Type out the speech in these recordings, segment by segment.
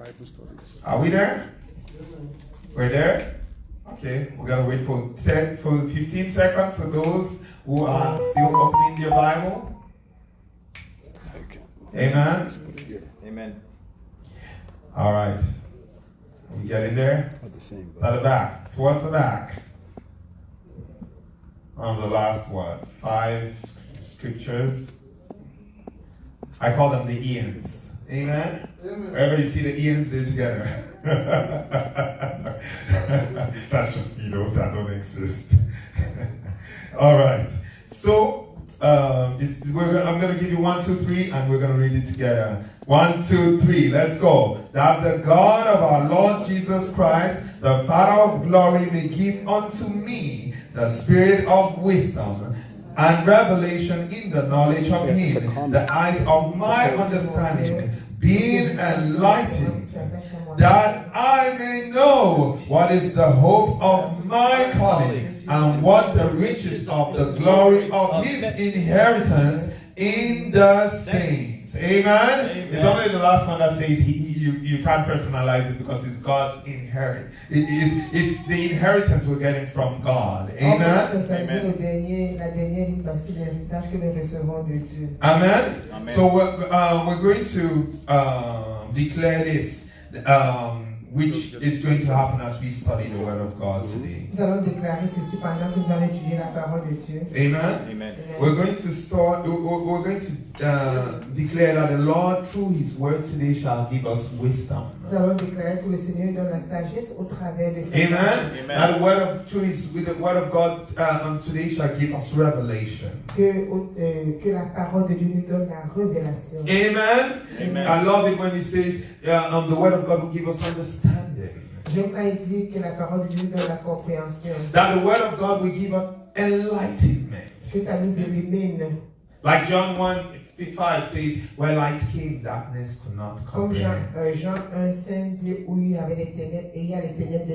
Bible studies. Are we there? We're there? Okay, we're going to wait for 15 seconds for those who are still opening their Bible. Amen? Amen. All right. We get in there? It's at the back. Towards the back. On the last, 5 scriptures. I call them the Ians. Amen? Everybody see the Ians there together. That's just, that don't exist. All right. So, I'm going to give you 1, 2, 3, and we're going to read it together. 1, 2, 3. Let's go. That the God of our Lord Jesus Christ, the Father of glory, may give unto me the spirit of wisdom and revelation in the knowledge of Him, the eyes of my understanding being enlightened, that I may know what is the hope of my calling, and what the riches of the glory of His inheritance in the saints. Amen? It's only the last one that says you can't personalize it because it's God's inheritance. It's the inheritance we're getting from God. Amen? Amen? So we're going to declare this, which is going to happen as we study the Word of God today. Amen? Amen. We're going to declare that the Lord through His Word today shall give us wisdom. Amen? Amen. And the Word of truth, with the Word of God today shall give us revelation. Amen? Amen. I love it when He says the Word of God will give us understanding. That the Word of God will give us enlightenment. Like John 1:5 says, where light came, darkness could not comprehend. Jean 1:5 dit où il y avait les ténèbres et il y a les ténèbres,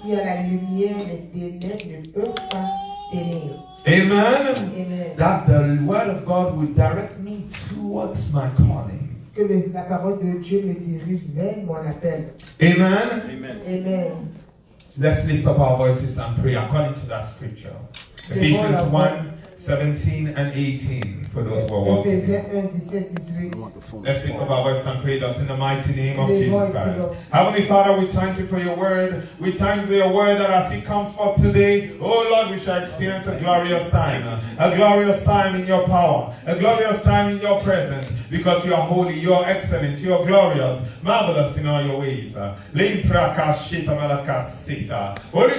il y a la lumière, les ténèbres ne peuvent pas tenir. Amen? Amen. That the Word of God will direct me towards my calling. Que la parole de Dieu me dirige vers mon appel. Amen? Amen. Amen. Let's lift up our voices and pray according to that scripture. Ephesians 1:17 and 18 for those who are walking. Let's lift up our voice and pray thus in the mighty name of Jesus Christ. Heavenly Father, we thank you for your word. We thank you for your word that as it comes forth today, oh Lord, we shall experience a glorious time in your power, a glorious time in your presence, because you are holy, you are excellent, you are glorious, marvelous in all your ways. Holy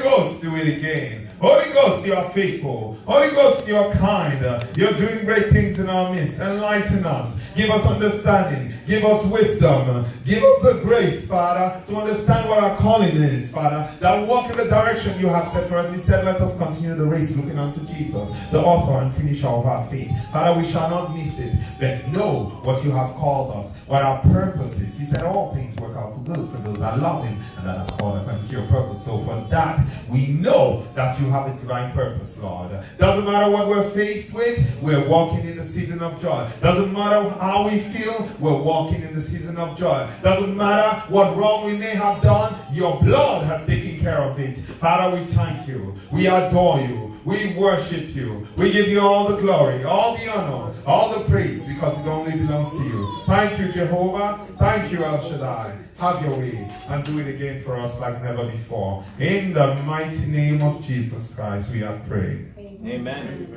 Ghost, do it again. Holy Ghost, you are faithful. Holy Ghost, you are kind. You're doing great things in our midst. Enlighten us. Give us understanding. Give us wisdom. Give us the grace, Father, to understand what our calling is, Father, that we walk in the direction you have set for us. He said, let us continue the race looking unto Jesus, the author and finisher of our faith. Father, we shall not miss it, but know what you have called us, what our purpose is. He said, all things work out for good for those that love Him and that are called according to your purpose. So for that, we know that you have a divine purpose, Lord. Doesn't matter what we're faced with, we're walking in the season of joy. Doesn't matter how we feel, we're walking in the season of joy. Doesn't matter what wrong we may have done, your blood has taken care of it. Father, we thank you. We adore you. We worship you. We give you all the glory, all the honor, all the praise, because it only belongs to you. Thank you, Jehovah. Thank you, El Shaddai. Have your way and do it again for us like never before. In the mighty name of Jesus Christ, we have prayed. Amen.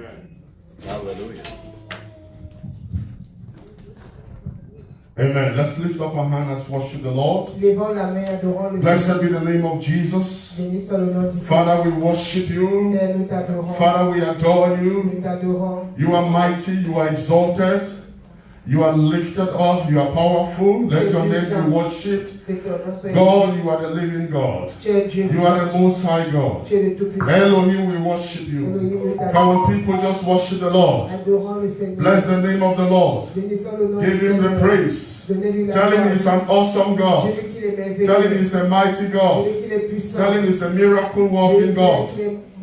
Hallelujah. Amen. Let's lift up our hand. Let's worship the Lord. Levons la main, adorons le Blessed be the name of Jesus. Béni soit le nom du Father, we worship you. Père, nous t'adorons. Father, we adore you. Nous t'adorons. You are mighty. You are exalted. You are lifted up. You are powerful. Let your name be worshipped. God, you are the living God. You are the most high God. Elohim, we worship you. Come on, people, just worship the Lord. Bless the name of the Lord. Give him the praise. Tell him he's an awesome God. Tell him he's a mighty God. Tell him he's a miracle working God.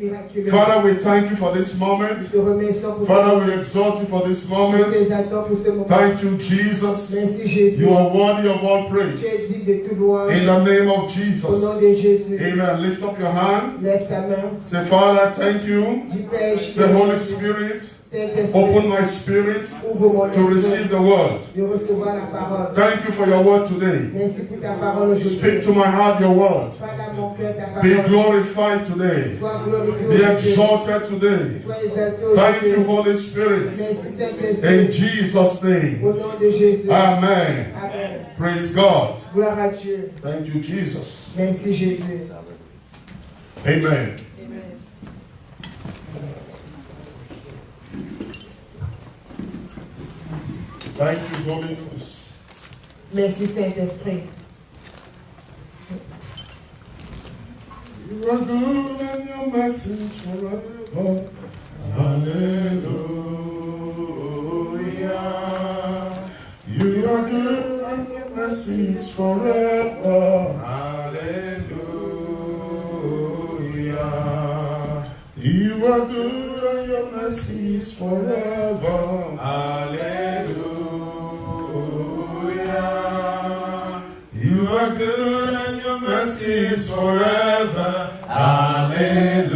miraculeux. Father, we thank you for this moment. Nous te remercions pour Father, we exalt you for this Nous moment. t'exaltons pour ce moment. Thank you, Jesus. Merci Jésus. You are worthy of all Tu es praise. digne de tout louange. In the name of Au nom Jesus. de Jésus. Amen. Lift up your hand. Lève ta main. Say, Father, thank you. Dis Père, je te Say, Holy remercie. Spirit, Saint-Esprit, open my spirit ouvre mon to receive esprit the word. de recevoir la parole. Thank you for your word today. Merci pour ta parole Speak aujourd'hui. to my heart your word. Parle à mon cœur ta Be parole. glorified today. Sois glorifié Be aujourd'hui. exalted today. Sois exalté Thank you, aujourd'hui. Holy Spirit. Merci In Saint-Esprit. Jesus' name. Au nom de Jésus. Amen. Amen. Praise God. Gloire à Dieu. Thank you, Jesus. Merci Jésus. Amen. Thank you, Holy Ghost. Merci Saint-Esprit. You are good and your mercies forever. Hallelujah. You are good and your mercies forever. Hallelujah. You are good and your mercies forever. Hallelujah. You are good and your mercies forever. Hallelujah.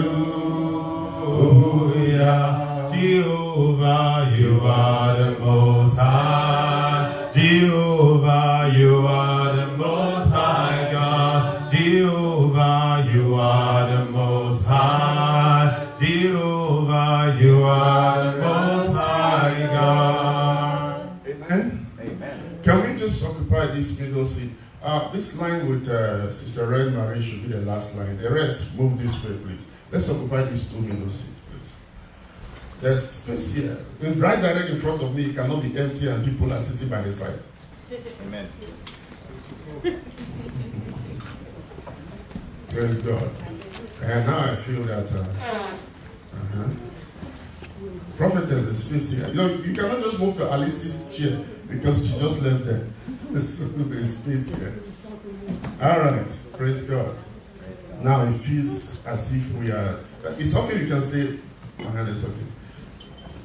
Jehovah, you are the most high. Jehovah, you are the most high God. Jehovah, you are the most high. Jehovah, you are the most high God. Amen. Amen. Can we just occupy this middle seat? This line with Sister Red Marie should be the last line. The rest, move this way, please. Let's occupy these two middle seats, please. There's space here. Right direct in front of me, it cannot be empty and people are sitting by the side. Amen. Praise God. And now I feel that prophetess is space here. You know, you cannot just move to Alice's chair because she just left there. There's space here. All right. Praise God. Now it feels as if we are. It's okay. You can stay. It's okay.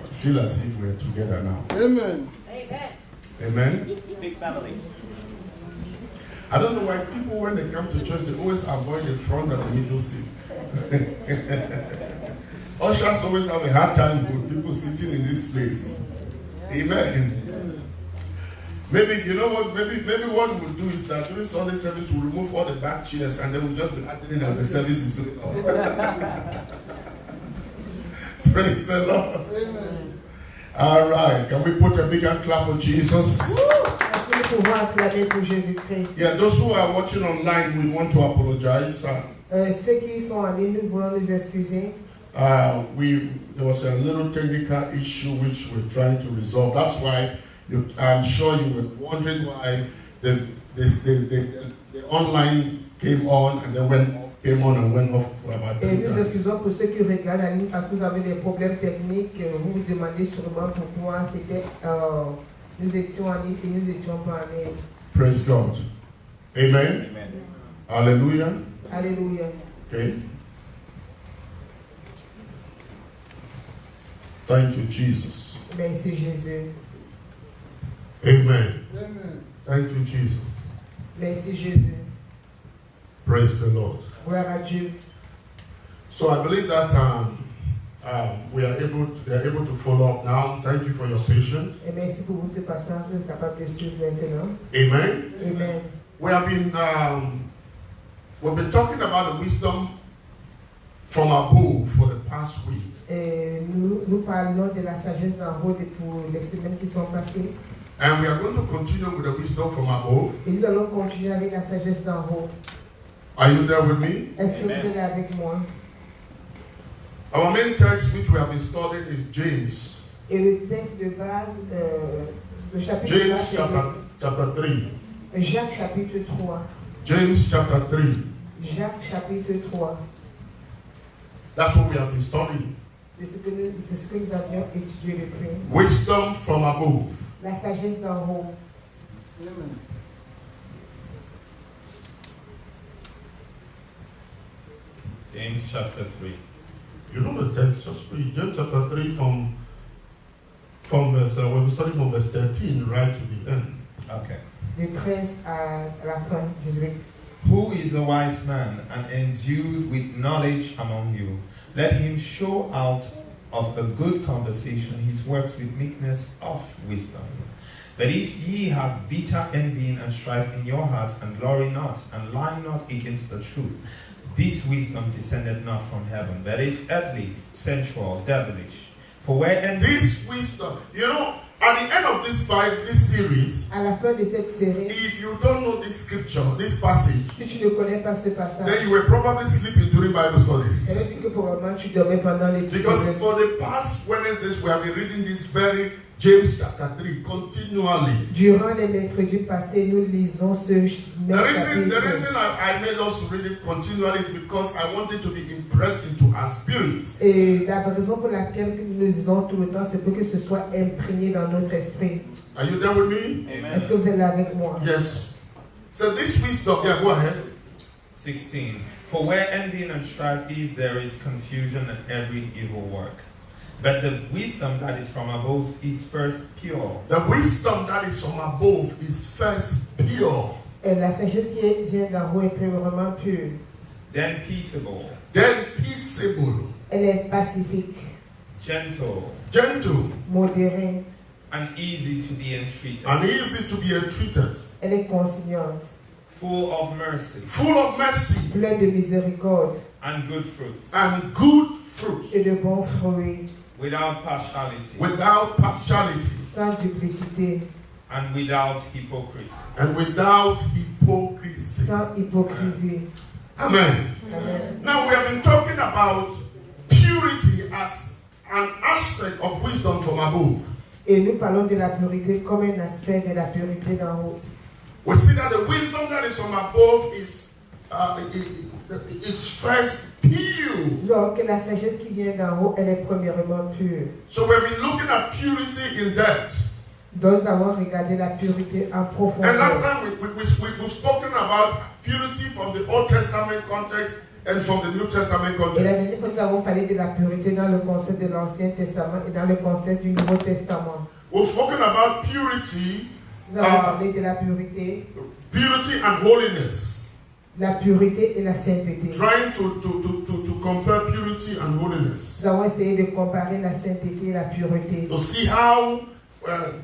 I feel as if we are together now. Amen. Amen. Big family. I don't know why people, when they come to church, they always avoid the front and the middle seat. Ushers always have a hard time with people sitting in this place. Amen. Maybe, you know what, maybe what we'll do is that during Sunday service, we'll remove all the back chairs and then we'll just be acting as the service is going on. Praise the Lord. Amen. All right. Can we put a bigger clap for Jesus? Est-ce que nous pouvons acclamer pour Jésus-Christ? Yeah, those who are watching online, we want to apologize. Ceux qui sont en ligne, nous voulons nous excuser. There was a little technical issue which we're trying to resolve. That's why I'm sure you were wondering why the online came on and then came on and went off for about 3 Et nous times. excusons pour ceux qui regardent la ligne parce que vous avez des problèmes techniques. Vous vous demandez sûrement pourquoi c'était. Nous étions en ligne et nous n'étions pas en ligne. Praise God. Amen. Amen. Hallelujah. Alléluia. Okay. Thank you, Jesus. Merci Jésus. Amen. Amen. Thank you, Jesus. Merci Jésus. Praise the Lord. Gloire à Dieu. So I believe that they are able to follow up now. Thank you for your patience. Et merci pour votre patience. Vous êtes capable de suivre maintenant. Amen. Amen. We've been talking about the wisdom from above for the past week. Et nous parlons de la sagesse d'en haut pour les semaines qui sont passées. And we are going to continue with the wisdom from above. Et nous allons continuer avec la sagesse d'en haut. Are you there with me? Est-ce que Amen. vous êtes là avec moi? Our main text which we have been studying is James. Et le texte de base, le chapitre de James base, c'est chapter 3. Jacques chapitre 3. James chapter 3. Jacques chapitre 3. That's what we have been studying. C'est ce que nous avions étudié depuis. Wisdom from above. La sagesse d'en haut. Amen. James chapter 3. You know the text, just read James chapter 3 from verse, when we study from verse 13 right to the end. Okay. Du 13 à la fin, 18. Who is a wise man and endued with knowledge among you? Let him show out of a good conversation his works with meekness of wisdom. But if ye have bitter envying and strife in your hearts, and glory not, and lie not against the truth, this wisdom descended not from heaven, but is earthly, sensual, devilish. For where envy... This wisdom, you know, at the end of this Bible, this series, À la fin de cette série, if you don't know this scripture, this passage, si tu ne connais pas ce passage, then you were probably sleeping during Bible studies. ça veut dire que probablement tu dormais pendant l'étude. Because for the past Wednesdays, we have been reading this very James chapter 3 continually. Durant les mercredis passés, nous lisons ce même The chapitre. reason I made us read it continually is because I wanted to be impressed into our spirits. Et la raison pour laquelle nous lisons tout le temps, c'est pour que ce soit imprégné dans notre esprit. Are you there with me? Amen. Est-ce que vous êtes là avec moi? Yes. So this wisdom, yeah, go ahead. 16. For where envy and strife is, there is confusion and every evil work. But the wisdom that is from above is first pure, The wisdom that is from above is first pure, Et la sagesse qui vient d'en haut est vraiment pure. then peaceable, then peaceable, Elle est pacifique, gentle, gentle, modérée. and easy to be entreated, and easy to be entreated, Elle est consignante, full of mercy full of mercy pleine de miséricorde and good fruits, and good fruits, et de bons fruits, without partiality without partiality sans duplicité, and without hypocrisy. and without hypocrisy. sans hypocrisie. Amen. Amen. Now we have been talking about purity as an aspect of wisdom from above. Et nous parlons de la pureté comme un aspect de la pureté d'en haut. We see that the wisdom that is from above is it's first pure. Donc la sagesse qui vient d'en haut, elle est premièrement pure. So we've been looking at purity in depth. Donc nous avons regardé la pureté en And last profondeur. time we've spoken about purity from the Old Testament context and from the New Testament Et la context. dernière fois, nous avons parlé de la pureté dans le concept de l'Ancien Testament et dans le concept du Nouveau Testament. We've spoken about purity, Nous avons parlé de la pureté, purity and holiness. la pureté et la sainteté. Trying to compare purity and holiness. Nous avons essayé de comparer la sainteté et la pureté. To see how,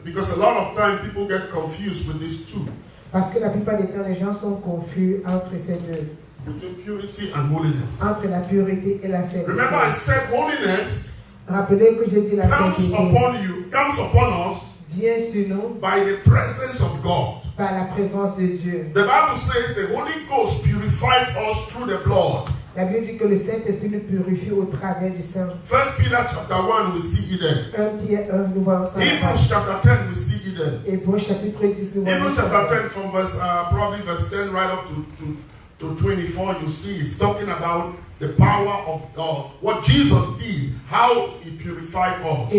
because a lot of time people get confused with these two, Parce que la plupart des temps, les gens sont confus entre ces deux. between purity and holiness. Entre la pureté et la sainteté. Remember I said holiness Rappelez que j'ai dit la comes sainteté comes upon us vient sur nous by the presence of God. par la présence de Dieu. The Bible says the Holy Ghost purifies us through the blood. La Bible dit que le Saint-Esprit nous purifie au travers du sang. 1 Peter chapter 1, we see it there. 1 Pierre 1, nous voyons ça. Hebrews chapter 10, we see it there. Hébreux chapitre 10, nous voyons Hebrews ça. chapter 10 from verse, probably verse 10 right up to 24, you see it's talking about the power of God. What Jesus did, how he purified us,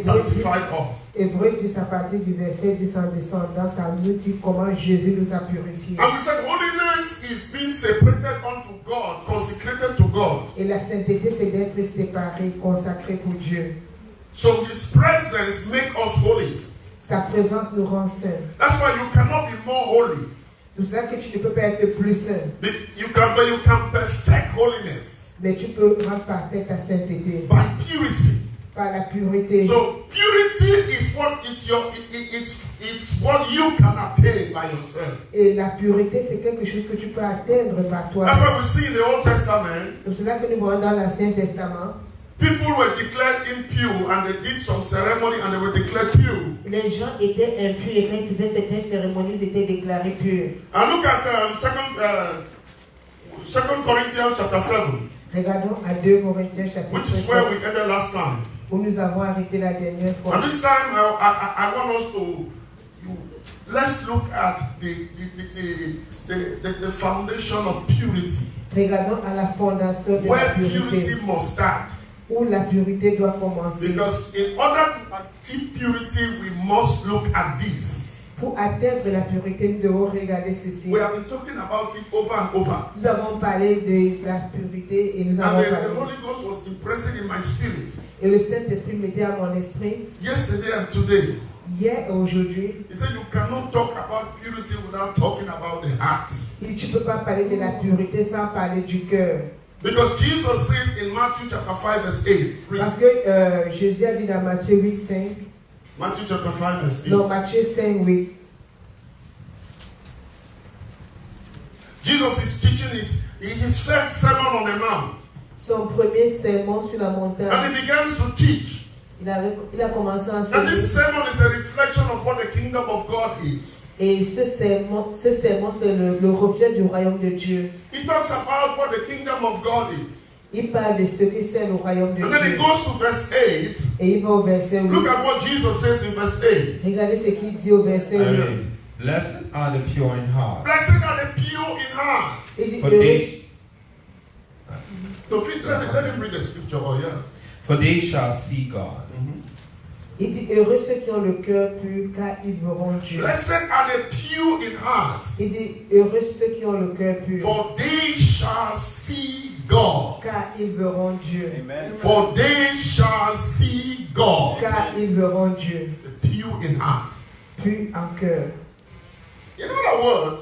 sanctified us. Hébreux 10 à partir du verset 10 en descendant, ça nous dit comment Jésus nous a purifiés. And we said holiness is being separated unto God, consecrated to God. Et la sainteté, c'est d'être séparé, consacré pour Dieu. So his presence makes us holy. Sa présence nous rend saints. That's why you cannot be more holy. C'est pour cela que tu ne peux pas être plus saint, But you can perfect holiness mais tu peux rendre parfaite ta sainteté by purity. par la pureté. So purity is it's what you can attain by yourself. Et la pureté, c'est quelque chose que tu peux atteindre par toi. That's why we see in the Old Testament, C'est pour cela que nous voyons dans l'Ancien Testament, people were declared impure and they did some ceremony and they were declared pure. les gens étaient impurs et quand ils faisaient certaines cérémonies, ils étaient déclarés purs. And look at 2 Corinthians chapter 7, Regardons à 2 Corinthiens chapitre which is where 7, we ended last time. où nous avons arrêté la dernière fois. And this time I want us to let's look at the foundation of purity. Regardons à la fondation de la Where pureté, purity must start. où la pureté doit commencer. Because in order to achieve purity, we must look at this. Pour atteindre la pureté, nous devons regarder ceci. We have been talking about it over and over. Nous avons parlé de la purité et nous And avons the parlé. Holy Ghost was impressing in my spirit Et le Saint-Esprit mettait à mon esprit, yesterday and today. hier et aujourd'hui, He said you cannot talk about purity without talking about the heart. et tu ne peux pas parler de la pureté sans parler du cœur. Because Jesus says in Matthew chapter 5 verse 8. Read. Parce que Jésus a dit dans Matthieu 8, 5, Matthew chapter 5 verse 8. non, Matthieu 5, 8, Jesus is teaching his first sermon on the mount. son premier sermon sur la montagne. And he begins to teach. Il a commencé à And enseigner. this sermon is a reflection of what the kingdom of God is. Et ce sermon c'est le reflet du royaume de Dieu. He talks about what the kingdom of God is. Il parle de ce que c'est le royaume de And then he Dieu. goes to verse 8. Et il va au verset 8. Look at what Jesus says in verse 8. Regardez ce qu'il dit au verset 8. Amen. Blessed are the pure in heart. Blessed are the pure in heart. Il dit, For they, Let him read the scripture. Oh, yeah. for they shall see God. il dit, heureux ceux qui ont le cœur pur, car ils verront Dieu. Blessed are the pure in heart, Il dit, heureux ceux qui ont le cœur pur, for they shall see God. car ils verront Dieu. Amen. For they shall see God. Car ils verront Dieu. The pure in heart. Pur en cœur. In other words,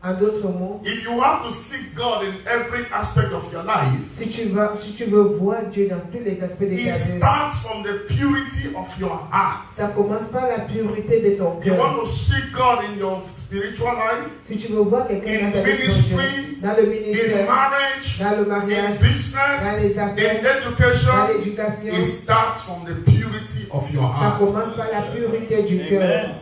En d'autres mots, if you have to seek God in every aspect of your life, si tu veux voir Dieu dans tous les aspects de it ta vie, starts from the purity of your heart. ça commence par la pureté de ton You cœur. want to seek God in your spiritual life, Si tu veux voir quelqu'un in dans ta vie ministry, dans le in ministère, marriage, dans le in mariage, business, dans les in affaires, dans education, l'éducation, it starts from the purity of your ça heart. commence par la pureté du cœur. Amen.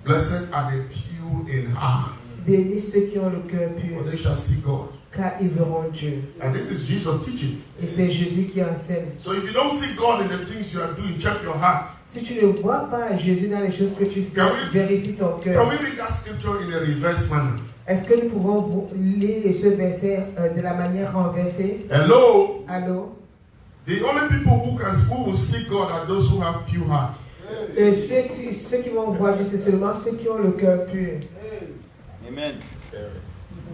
Blessed are the pure in heart, Bénis ceux qui ont le cœur for pur, they shall see God. car ils verront Dieu. And this is Jesus teaching. Et c'est Jésus qui enseigne. So if you don't see God in the things you are doing, check your heart. Si tu ne vois pas Jésus dans les choses que tu fais, Can we- vérifie ton Can cœur. we read that scripture in a reverse manner? Est-ce que nous pouvons lire ce verset de la manière renversée? Hello? Allô? The only people who will seek God are those who have pure heart. Ceux qui vont voir Dieu, c'est seulement ceux qui ont le cœur pur. Amen.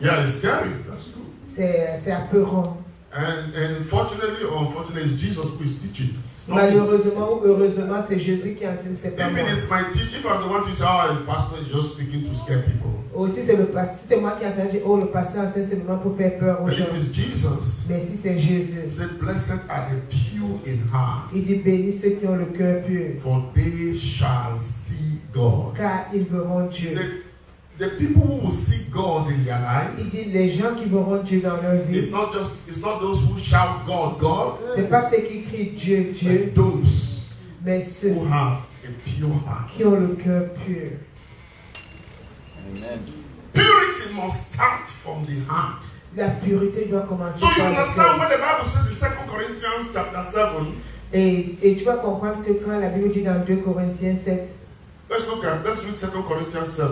Yeah, it's scary. That's true. C'est apeurant. And fortunately or unfortunately, it's Jesus who is teaching. It's not me. Malheureusement ou heureusement, c'est Jésus qui enseigne, c'est pas If moi. it is my teaching, if I'm the one to say, oh, the pastor is just speaking to scare people. Aussi, c'est le pasteur, si c'est moi qui enseigne, je dis, oh, le pasteur enseigne seulement pour faire peur aux But gens. if it's Jesus, Mais si c'est Jésus, he said, blessed are the pure in heart, il dit, bénis ceux qui ont le cœur pur, for they shall see God. car ils verront He Dieu. said, the people who will see God in their life, Il dit, les gens qui verront Dieu dans leur it's vie, not those who shout God, God, c'est pas ceux qui crient Dieu, Dieu, but those mais ceux who have a pure heart. qui ont le cœur pur. Amen. Purity must start from the heart. La pureté doit commencer So you par le understand cœur. what the Bible says in 2 Corinthians chapter 7. Et tu vas comprendre que quand la Bible dit dans 2 Corinthiens 7, Let's read 2 Corinthians 7.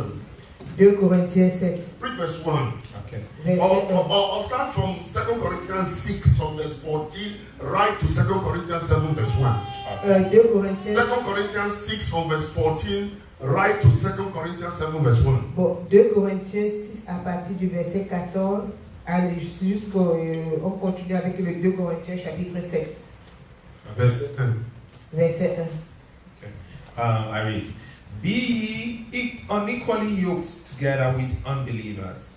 2 Corinthiens 7, Read verse 1. Okay. verset Or start from 2 Corinthians 6 from verse 14 right to 2 Corinthians 7 verse 1. 2 Corinthiens 2 Corinthians 6 from verse 14 right to 2 Corinthians 7 verse 1. Bon, 2 Corinthiens 6 à partir du verset 14, allez jusqu'au. On continue avec le 2 Corinthiens chapitre 7, Verse 1. verset 1. Okay. I read. Be ye unequally yoked together with unbelievers.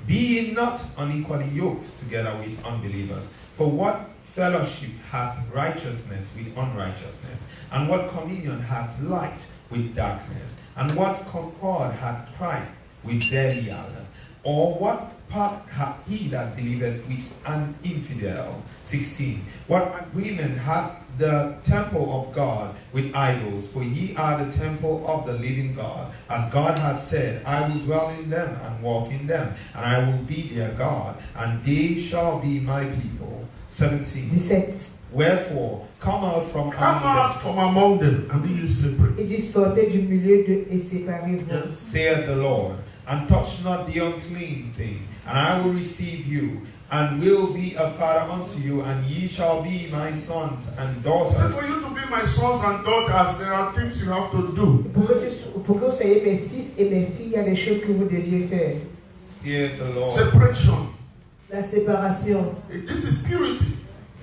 Be ye not unequally yoked together with unbelievers. For what fellowship hath righteousness with unrighteousness? And what communion hath light with darkness? And what concord hath Christ with Belial? Or what part hath he that believeth with an infidel? 16. What agreement hath the temple of God with idols? For ye are the temple of the living God. As God hath said, I will dwell in them and walk in them, and I will be their God, and they shall be my people. 17. 17. Wherefore, come out from Come out from among them and be ye separate. Il dit sortez du milieu d'eux et séparez-vous. Yes. saith the Lord, and touch not the unclean thing, and I will receive you, and will be a father unto you, and ye shall be my sons and daughters. So for you to be my sons and daughters, there are things you have to do. Pour que vous soyez mes fils et mes filles, il y a des choses que vous deviez faire. Hear the Lord. Separation. La séparation. This is purity.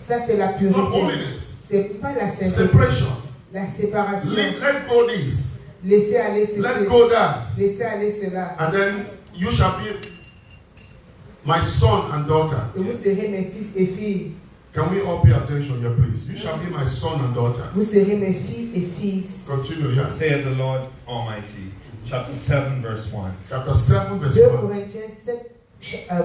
Ça, c'est la It's not pureté. holiness. C'est pas la sainteté. Separation. La séparation. Let go this. Laissez aller ceci. Let go that. Laissez aller cela. And then you shall be my son and daughter. Et vous serez mes fils et filles. Can we all pay attention here, please? You shall be my son and daughter. Vous serez mes filles et fils. Continue, yeah. Saith the Lord Almighty. Chapter 7, verse 1. Chapter 7, verse 2 1. Corinthiens 7,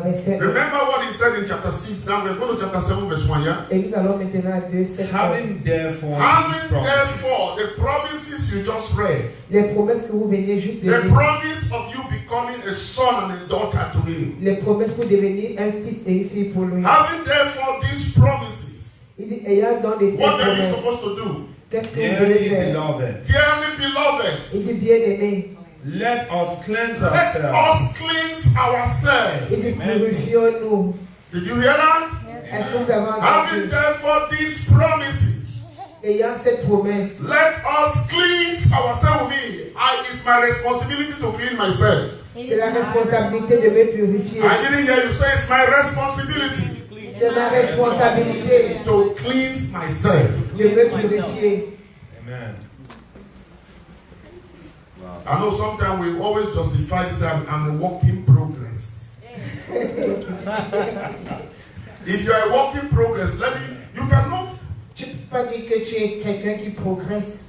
verset 1. Remember what he said in chapter 6. Now we're going to chapter 7, verse 1, yeah? Et nous allons maintenant à 2, 7. Having therefore these Having promises, therefore the promises you just read, Les promesses que vous veniez juste de the lire. promise of you becoming a son and a daughter to him. Les promesses pour devenir un fils et une fille pour lui. Having therefore these promises, Il dit, ayant dans des what are you promesses, supposed to do? qu'est-ce que vous devez dearly faire? beloved, Dearly beloved, Il dit, bien aimé. let us cleanse let ourselves us cleanse ourselves. Il dit, purifions-nous. Did you hear that? Est-ce que vous avez Having entendu? therefore these promises, Ayant cette promesse, let us cleanse ourselves. It's my responsibility to clean myself. c'est la responsabilité de me purifier. I didn't hear you say it's my responsibility C'est ma responsabilité to cleanse myself. de me purifier. Amen. I know sometimes we always justify this. I'm a work in progress. If you are a work in progress, you cannot. Tu ne peux pas dire que tu es quelqu'un qui progresse.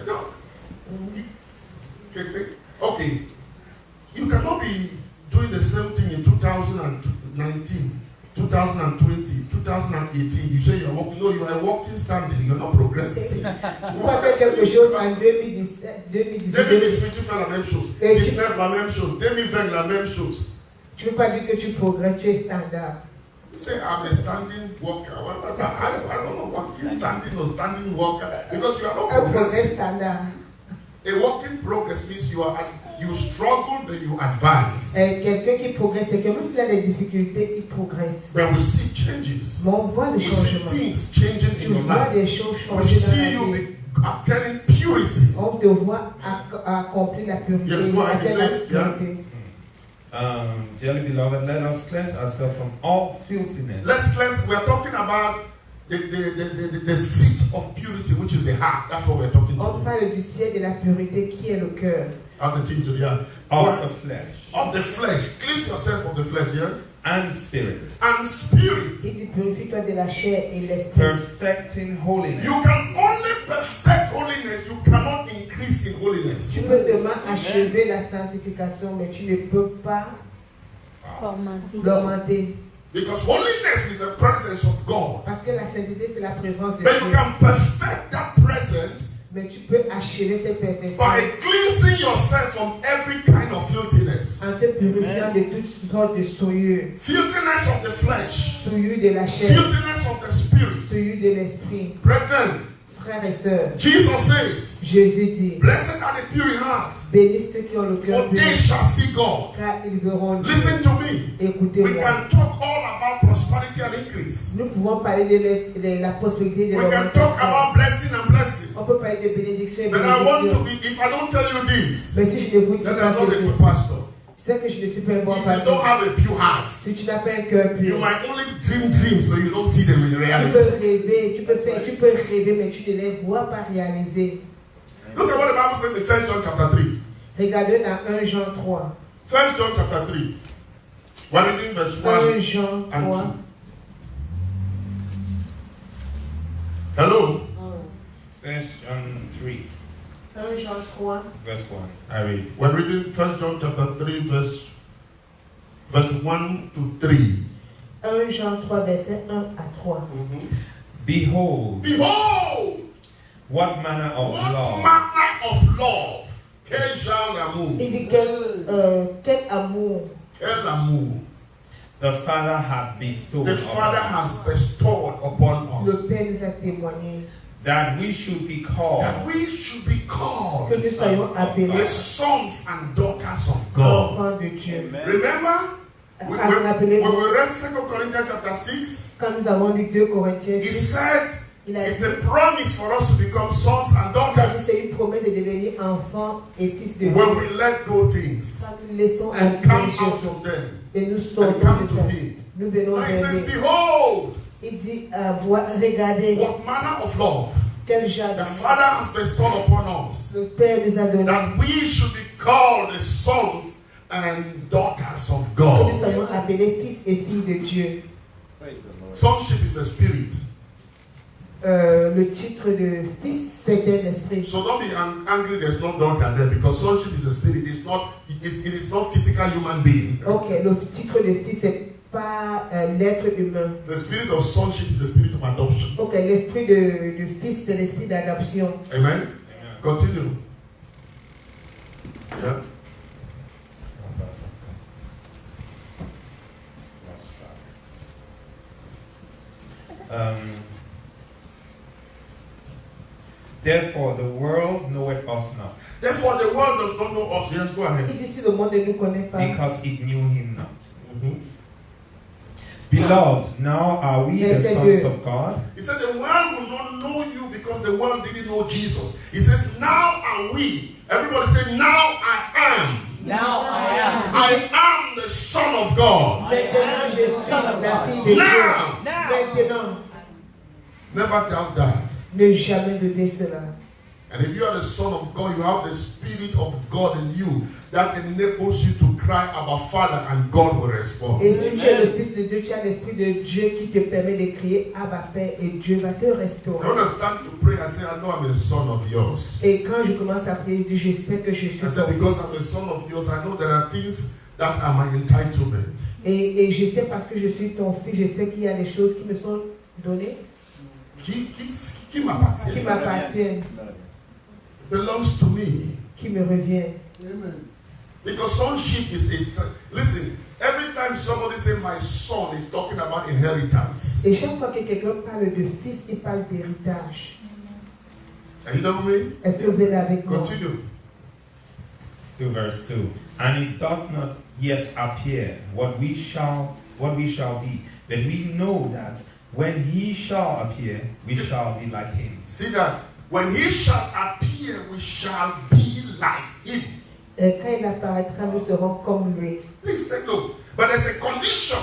No. Okay. You cannot be doing the same thing in 2019, 2020, 2018. You say you're working. No, you are working standing. You're not progressing. Tu peux pas faire quelque chose en 2017, 2018. 2018, tu fais la même chose. 19, la même chose. 2020, la même chose. Tu ne peux pas dire que tu progresses, tu es standard. You say, I'm a standing worker. I don't know what is standing or standing worker. Because you are not Un progrès progressing. standard. A work in progress means you struggle, then you advance. Quelqu'un qui progresse, c'est que même s'il a des difficultés, il progresse. When we see changes, Mais on voit le we see changement. things changing Tu in your vois life. des choses We changer dans see la you vie. attaining purity. On te voit accomplir la pureté. Yes, what I atteindre la said, yeah. pureté. Dearly beloved, let us cleanse ourselves from all filthiness. Let's cleanse. We are talking about the seat of purity, which is the heart. That's what we're talking On about. parle du ciel de la pureté qui est le cœur. That's the thing to the heart. Of the flesh Of the flesh. Cleanse yourself of the flesh, yes? and spirit, And spirit. Il dit purifie-toi de la chair et l'esprit. perfecting holiness. You can only perfect holiness. You cannot increase in holiness. Tu peux seulement achever la sanctification, mais tu ne peux pas l'augmenter. Because holiness is the presence of God. Parce que la sainteté, c'est la présence de But you Dieu. can perfect that presence Mais tu peux achever cette perfection by cleansing yourself from every kind of filthiness. en te purifiant de toutes sortes de souillures. Filthiness of the flesh. Souillures de la chair, Filthiness of the spirit. souillures de l'esprit. Brethren, Frères et sœurs, Jesus says, Jésus dit, blessed are the pure in heart, bénis ceux qui ont le cœur for pur, they shall see God. car ils verront Dieu. Listen to me. We Écoutez-moi. can talk all about prosperity and increase. Nous pouvons parler de la prospérité de We can talk l'augmentation. about blessing and blessing. On peut parler de bénédiction et But I want to bénédiction. be, if I don't tell you this, Mais si je ne vous dis then pas I'm not a ceci, good pastor. c'est que je ne suis pas un bon If you don't pasteur. have a pure heart, Si tu n'as pas un cœur you pur, might only dream dreams, but you don't see them in tu reality. peux rêver, tu peux rêver, mais tu ne les vois pas réaliser. Look at what the Bible says in 1 John chapter 3. Regardez dans 1 Jean 3. 1 John chapter 3. We're reading verse 1 1 Jean and 3. 2. Hello? 1 John 3, 1 Jean 3. verse 1. I read. We're reading 1 John chapter 3, verse 1 to 3. 1 Jean 3, verset 1 à 3. Behold, Behold, what manner of what love manner of love. Quel genre d'amour. Il dit quel amour Quel amour. the Father hath bestowed The on Father us, has bestowed upon le us. Père nous a témoigné. that we should be called That we should be called Que nous soyons the appelés sons and daughters of God. enfants de Dieu. Amen. Remember, when Rappelez-vous, we read 2 Corinthians chapter 6, quand nous avons lu 2 Corinthiens he 6, said il a it's dit a promise for us to become sons and que daughters c'est une promesse de devenir enfants et fils de Dieu. when we let go things Quand nous laissons and aller come les out choses of them et nous and sortons come de to ça, Him. nous venons Now he vers says, lui. behold, Il dit, regardez what manner of love quel genre the d'amour Father has bestowed upon us, le Père nous a donné. that we should be called the sons and daughters of Que nous God. soyons appelés fils et filles de Dieu. Praise the Lord. Sonship is a spirit. Le titre de fils, c'est un esprit. So don't be angry there's no daughter there, because sonship is a spirit. It's not, it is not physical human being. Ok, le titre de fils, c'est pas l'être humain. The spirit of sonship is the spirit of adoption. Ok, l'esprit de fils, c'est l'esprit d'adoption. Amen. Continue. Yeah. Therefore, the world knoweth us not, Therefore, the world does not know us. Yes, go ahead. Il dit si le monde ne nous connaît pas, because it knew him not. Mhm. Beloved, now are we the Verset sons 2. of God? He said the world will not know you because the world didn't know Jesus. He says, now are we. Everybody say, now I am. Now I am. I am the Son of God. maintenant je suis la fille de Dieu. Now. Maintenant, Never doubt that. ne jamais douter cela. And if you are the Son of God, you have the Spirit of God in you that enables you to cry about Father, and God will respond. Et si tu es le fils de Dieu, tu as l'esprit de Dieu qui te permet de crier Abba Père et Dieu va te I restaurer. understand to pray. I say, I know I'm a son of yours. Et quand je commence à prier, je dis, je sais que je suis I ton said, fils. because I'm a son of yours, I know there are things that are my entitlement. Et je sais parce que je suis ton fils, je sais qu'il y a des choses qui me sont données, Qui m'appartient. qui m'appartiennent, Belongs to me. qui me reviennent. Amen. Because sonship is listen, every time somebody say my son is talking about inheritance. Et chaque fois que quelqu'un parle de fils, il parle d'héritage. Are you done with me? Est-ce que vous êtes avec moi? Continue. Still verse 2. And it doth not yet appear what we shall be, but we know that when he shall appear, we shall be like him. See that? When he shall appear, we shall be like him. Et quand il apparaîtra, nous serons comme lui. Please take note. But there's a condition.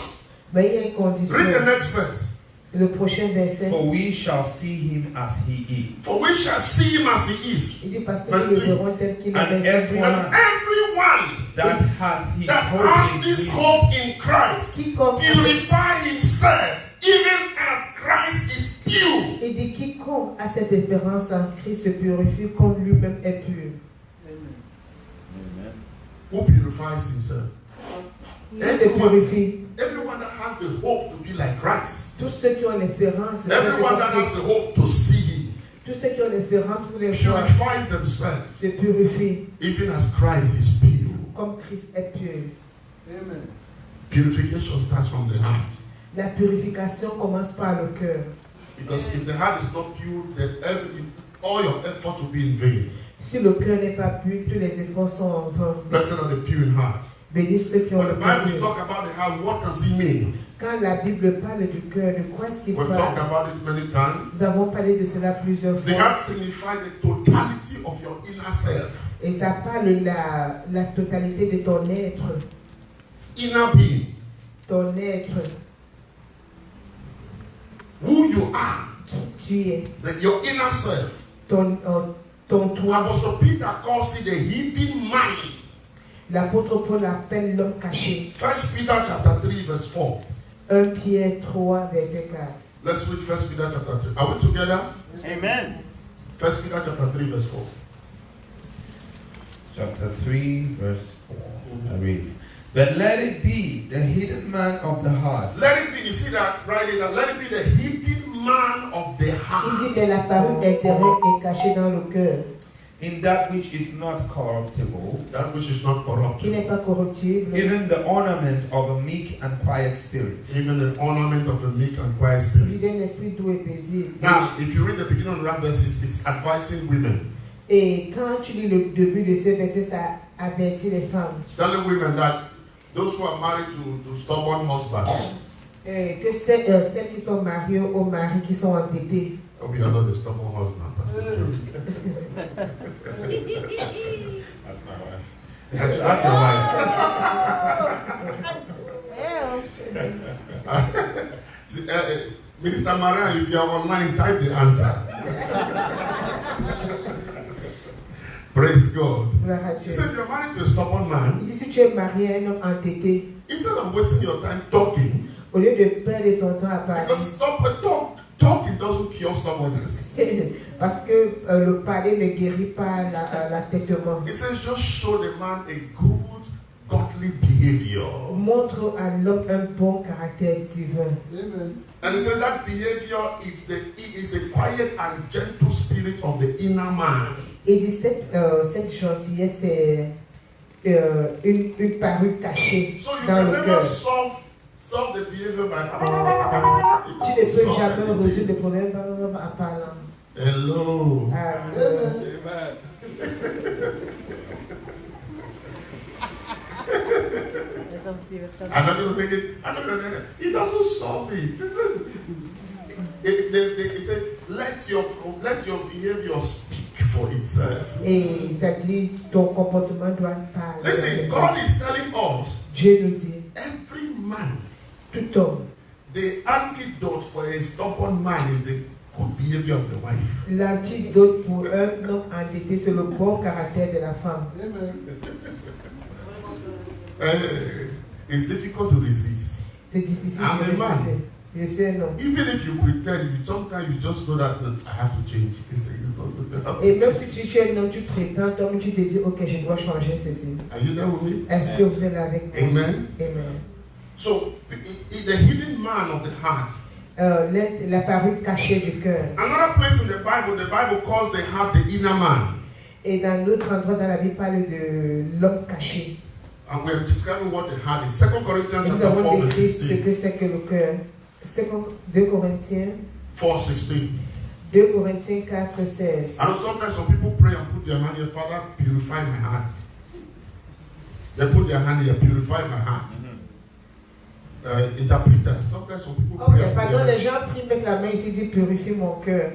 Mais il y a une condition. Read the next verse. Le prochain verset, For we shall see him as he is. For we shall see him as he is. il dit parce que Verse nous le 3. verrons tel qu'il est. And Verset everyone 3. And everyone that hath his that hope has in this him hope in Christ Quiconque, purify himself, even as Christ is pure. il dit quiconque a cette espérance en Christ se purifie comme lui-même est pur. Amen. Who purifies himself? Il se purifie. Everyone that has the hope to be like Christ. Tous ceux qui ont l'espérance de Everyone that has the hope to see him tous ceux qui ont l'espérance pour les voir purifies themselves, se purifient even as Christ is pure. comme Christ est pur. Amen. Purification starts from the heart. La purification commence par le cœur. Because if the heart is not pure, then all your efforts will be in vain. Si le cœur n'est pas pur, tous les efforts sont en vain. Blessed are the pure in heart. Bénis ceux qui ont When le the cœur Bible pur. talks about the heart, what does it mean? Quand la Bible parle du cœur, de quoi est-ce qu'il We've talked parle? about it many times. Nous avons parlé de cela plusieurs The fois. heart signifies the totality of your inner self. Et ça parle la totalité de ton être. Inner being. Ton être, Who you are. qui tu es. Your inner self. Ton toi. Apostle Peter calls it the hidden man. L'apôtre Paul appelle l'homme caché. 1 Peter chapter 3 verse 4. 1 Pierre 3, verset 4. Let's read 1 Peter chapter 3. Are we together? Amen. 1 Peter chapter 3 verse 4. Chapter 3, verse 4. I read. But let it be the hidden man of the heart. Let it be, you see that right there, let it be the hidden man of the Il dit heart. que la parole intérieure est cachée dans le cœur. in that which is not corruptible, that which is not qui corruptible, n'est pas corruptible, even the ornament of a meek and quiet spirit. even the ornament of a meek and quiet lui spirit. donne l'esprit doux et paisible. Now, if you read the beginning of that verse, it's advising women. Et quand tu lis le début de ce verset, ça avertit les femmes. It's telling women that those who are married to stubborn husbands, Que celles qui sont mariées aux maris qui sont entêtés. hope you are not a stubborn husband, Pastor Joe. That's my wife. That's your wife. See, Minister Maria, if you are online, type the answer. Praise God. Gloire à He Dieu. said, you're married to a stubborn man. Il dit si tu es marié à un homme entêté, Instead of wasting your time talking, au lieu de perdre ton temps à parler, because talking doesn't cure stubbornness. parce que le parler ne guérit pas l'entêtement. He says, just show the man a good, godly behavior. Montre à l'homme un bon caractère divin. Amen. And he said that behavior is a quiet and gentle spirit of the inner man. Et dit cette gentillesse c'est une parure cachée So you dans can le never cœur. solve the behavior by Tu ne peux jamais résoudre le problème en parlant. Hello. Amen. Amen. I'm not going to take it. I'm not going to. It doesn't solve it. It said, let your behavior speak for itself. Et ça dit ton comportement doit parler. Listen, God is telling us, Dieu nous dit, every man, tout homme, the antidote for a stubborn man is the good behavior of the wife. l'antidote pour un homme endetté, c'est le bon caractère de la femme. Amen. It's difficult to resist. C'est difficile I'm de a man. résister. Je suis un homme. Even if you pretend, sometimes you just know that look, I have to change. This thing is not good. I have Et to même change. si tu es un homme, tu prétends, toi, tu te dis, ok, je dois changer ceci. Are you there with me? Est-ce que vous êtes là avec moi? Amen. Amen. So, the hidden man of the heart. La parure cachée du cœur. Another place in the Bible calls the heart the inner man. Et dans l'autre endroit dans la Bible, parle de l'homme caché. And we are describing what the heart is. 2 Corinthians Et nous chapter 4, avons verse décrit ce 16. que c'est que le cœur. 2 Corinthiens 4:16. 2 Corinthiens 4, 16. I know sometimes some people pray and put their hand here, Father, purify my heart. They put their hand here, purify my heart. Interpreter. Sometimes some people Oh, pray mais and put pardon, their les gens prient avec la main ici, disent purifie mon cœur.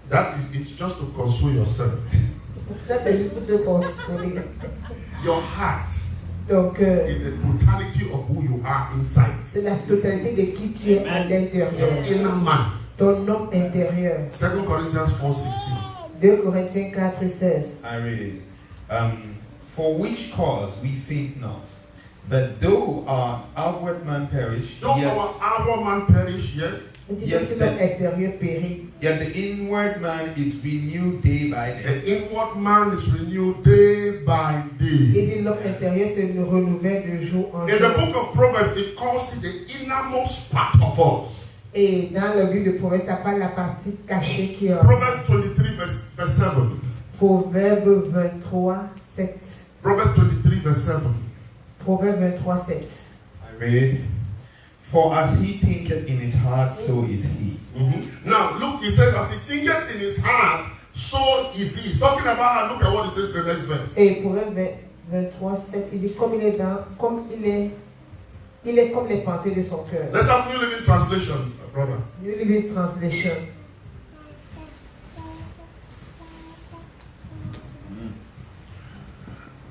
that is it's just to console yourself. Pour ça, c'est juste pour te consoler. Your heart Ton cœur, is the totality of who you are inside. c'est la totalité de qui tu es à l'intérieur. Your inner man. Ton homme intérieur. 2 Corinthians 4:16. 2 Corinthiens 4, 16. I read, for which cause we think not, that though our outward man perish, Though yet, our outward man perish yet, Il dit Yes, que l'homme extérieur périt. yet the inward man is renewed day by day. the inward man is renewed day by Il day. dit l'homme intérieur se renouvelle de jour en In jour. the book of Proverbs, it calls it the innermost part of us. Et dans le livre de Proverbes, ça parle de la partie cachée qui est en Proverbs 23, verse 7. Proverbe 23, 7. Proverbs 23, verse 7. Proverbe 23, 7. I read, for as he thinketh in his heart, so is he. Now, look, he says, as he thinketh in his heart, so is he. He's talking about, look at what he says in the next verse. Et Proverbe 23, 7, il dit comme il est dans, comme il est comme les pensées de son cœur. Let's have New Living Translation, brother. New Living Translation.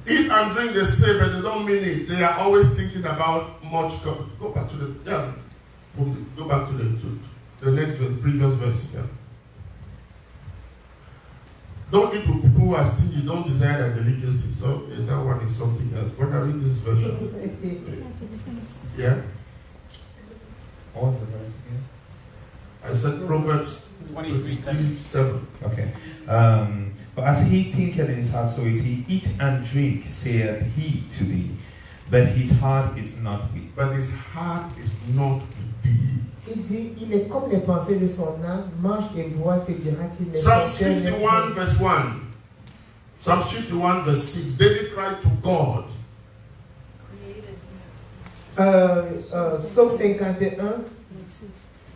Eat and drink, they say, but they don't mean it. They are always thinking about much. Go back to the, go back to the next verse, previous verse. Yeah. Don't eat with people who are stingy, don't desire their delicacy. So that one is something else. When I read this version, yeah, What was the verse again? I said Proverbs 23, 7. Okay. But as he thinketh in his heart, so is he. Eat and drink, saith he to thee, but his heart is not with. But his heart is not with thee. Il dit, il est comme les pensées de son âme, mange et bois, te dira-t-il. Mais Psalm son cœur n'est 51, verse 1. Psalm 51 verse 6. David cried to God. Psaume 51,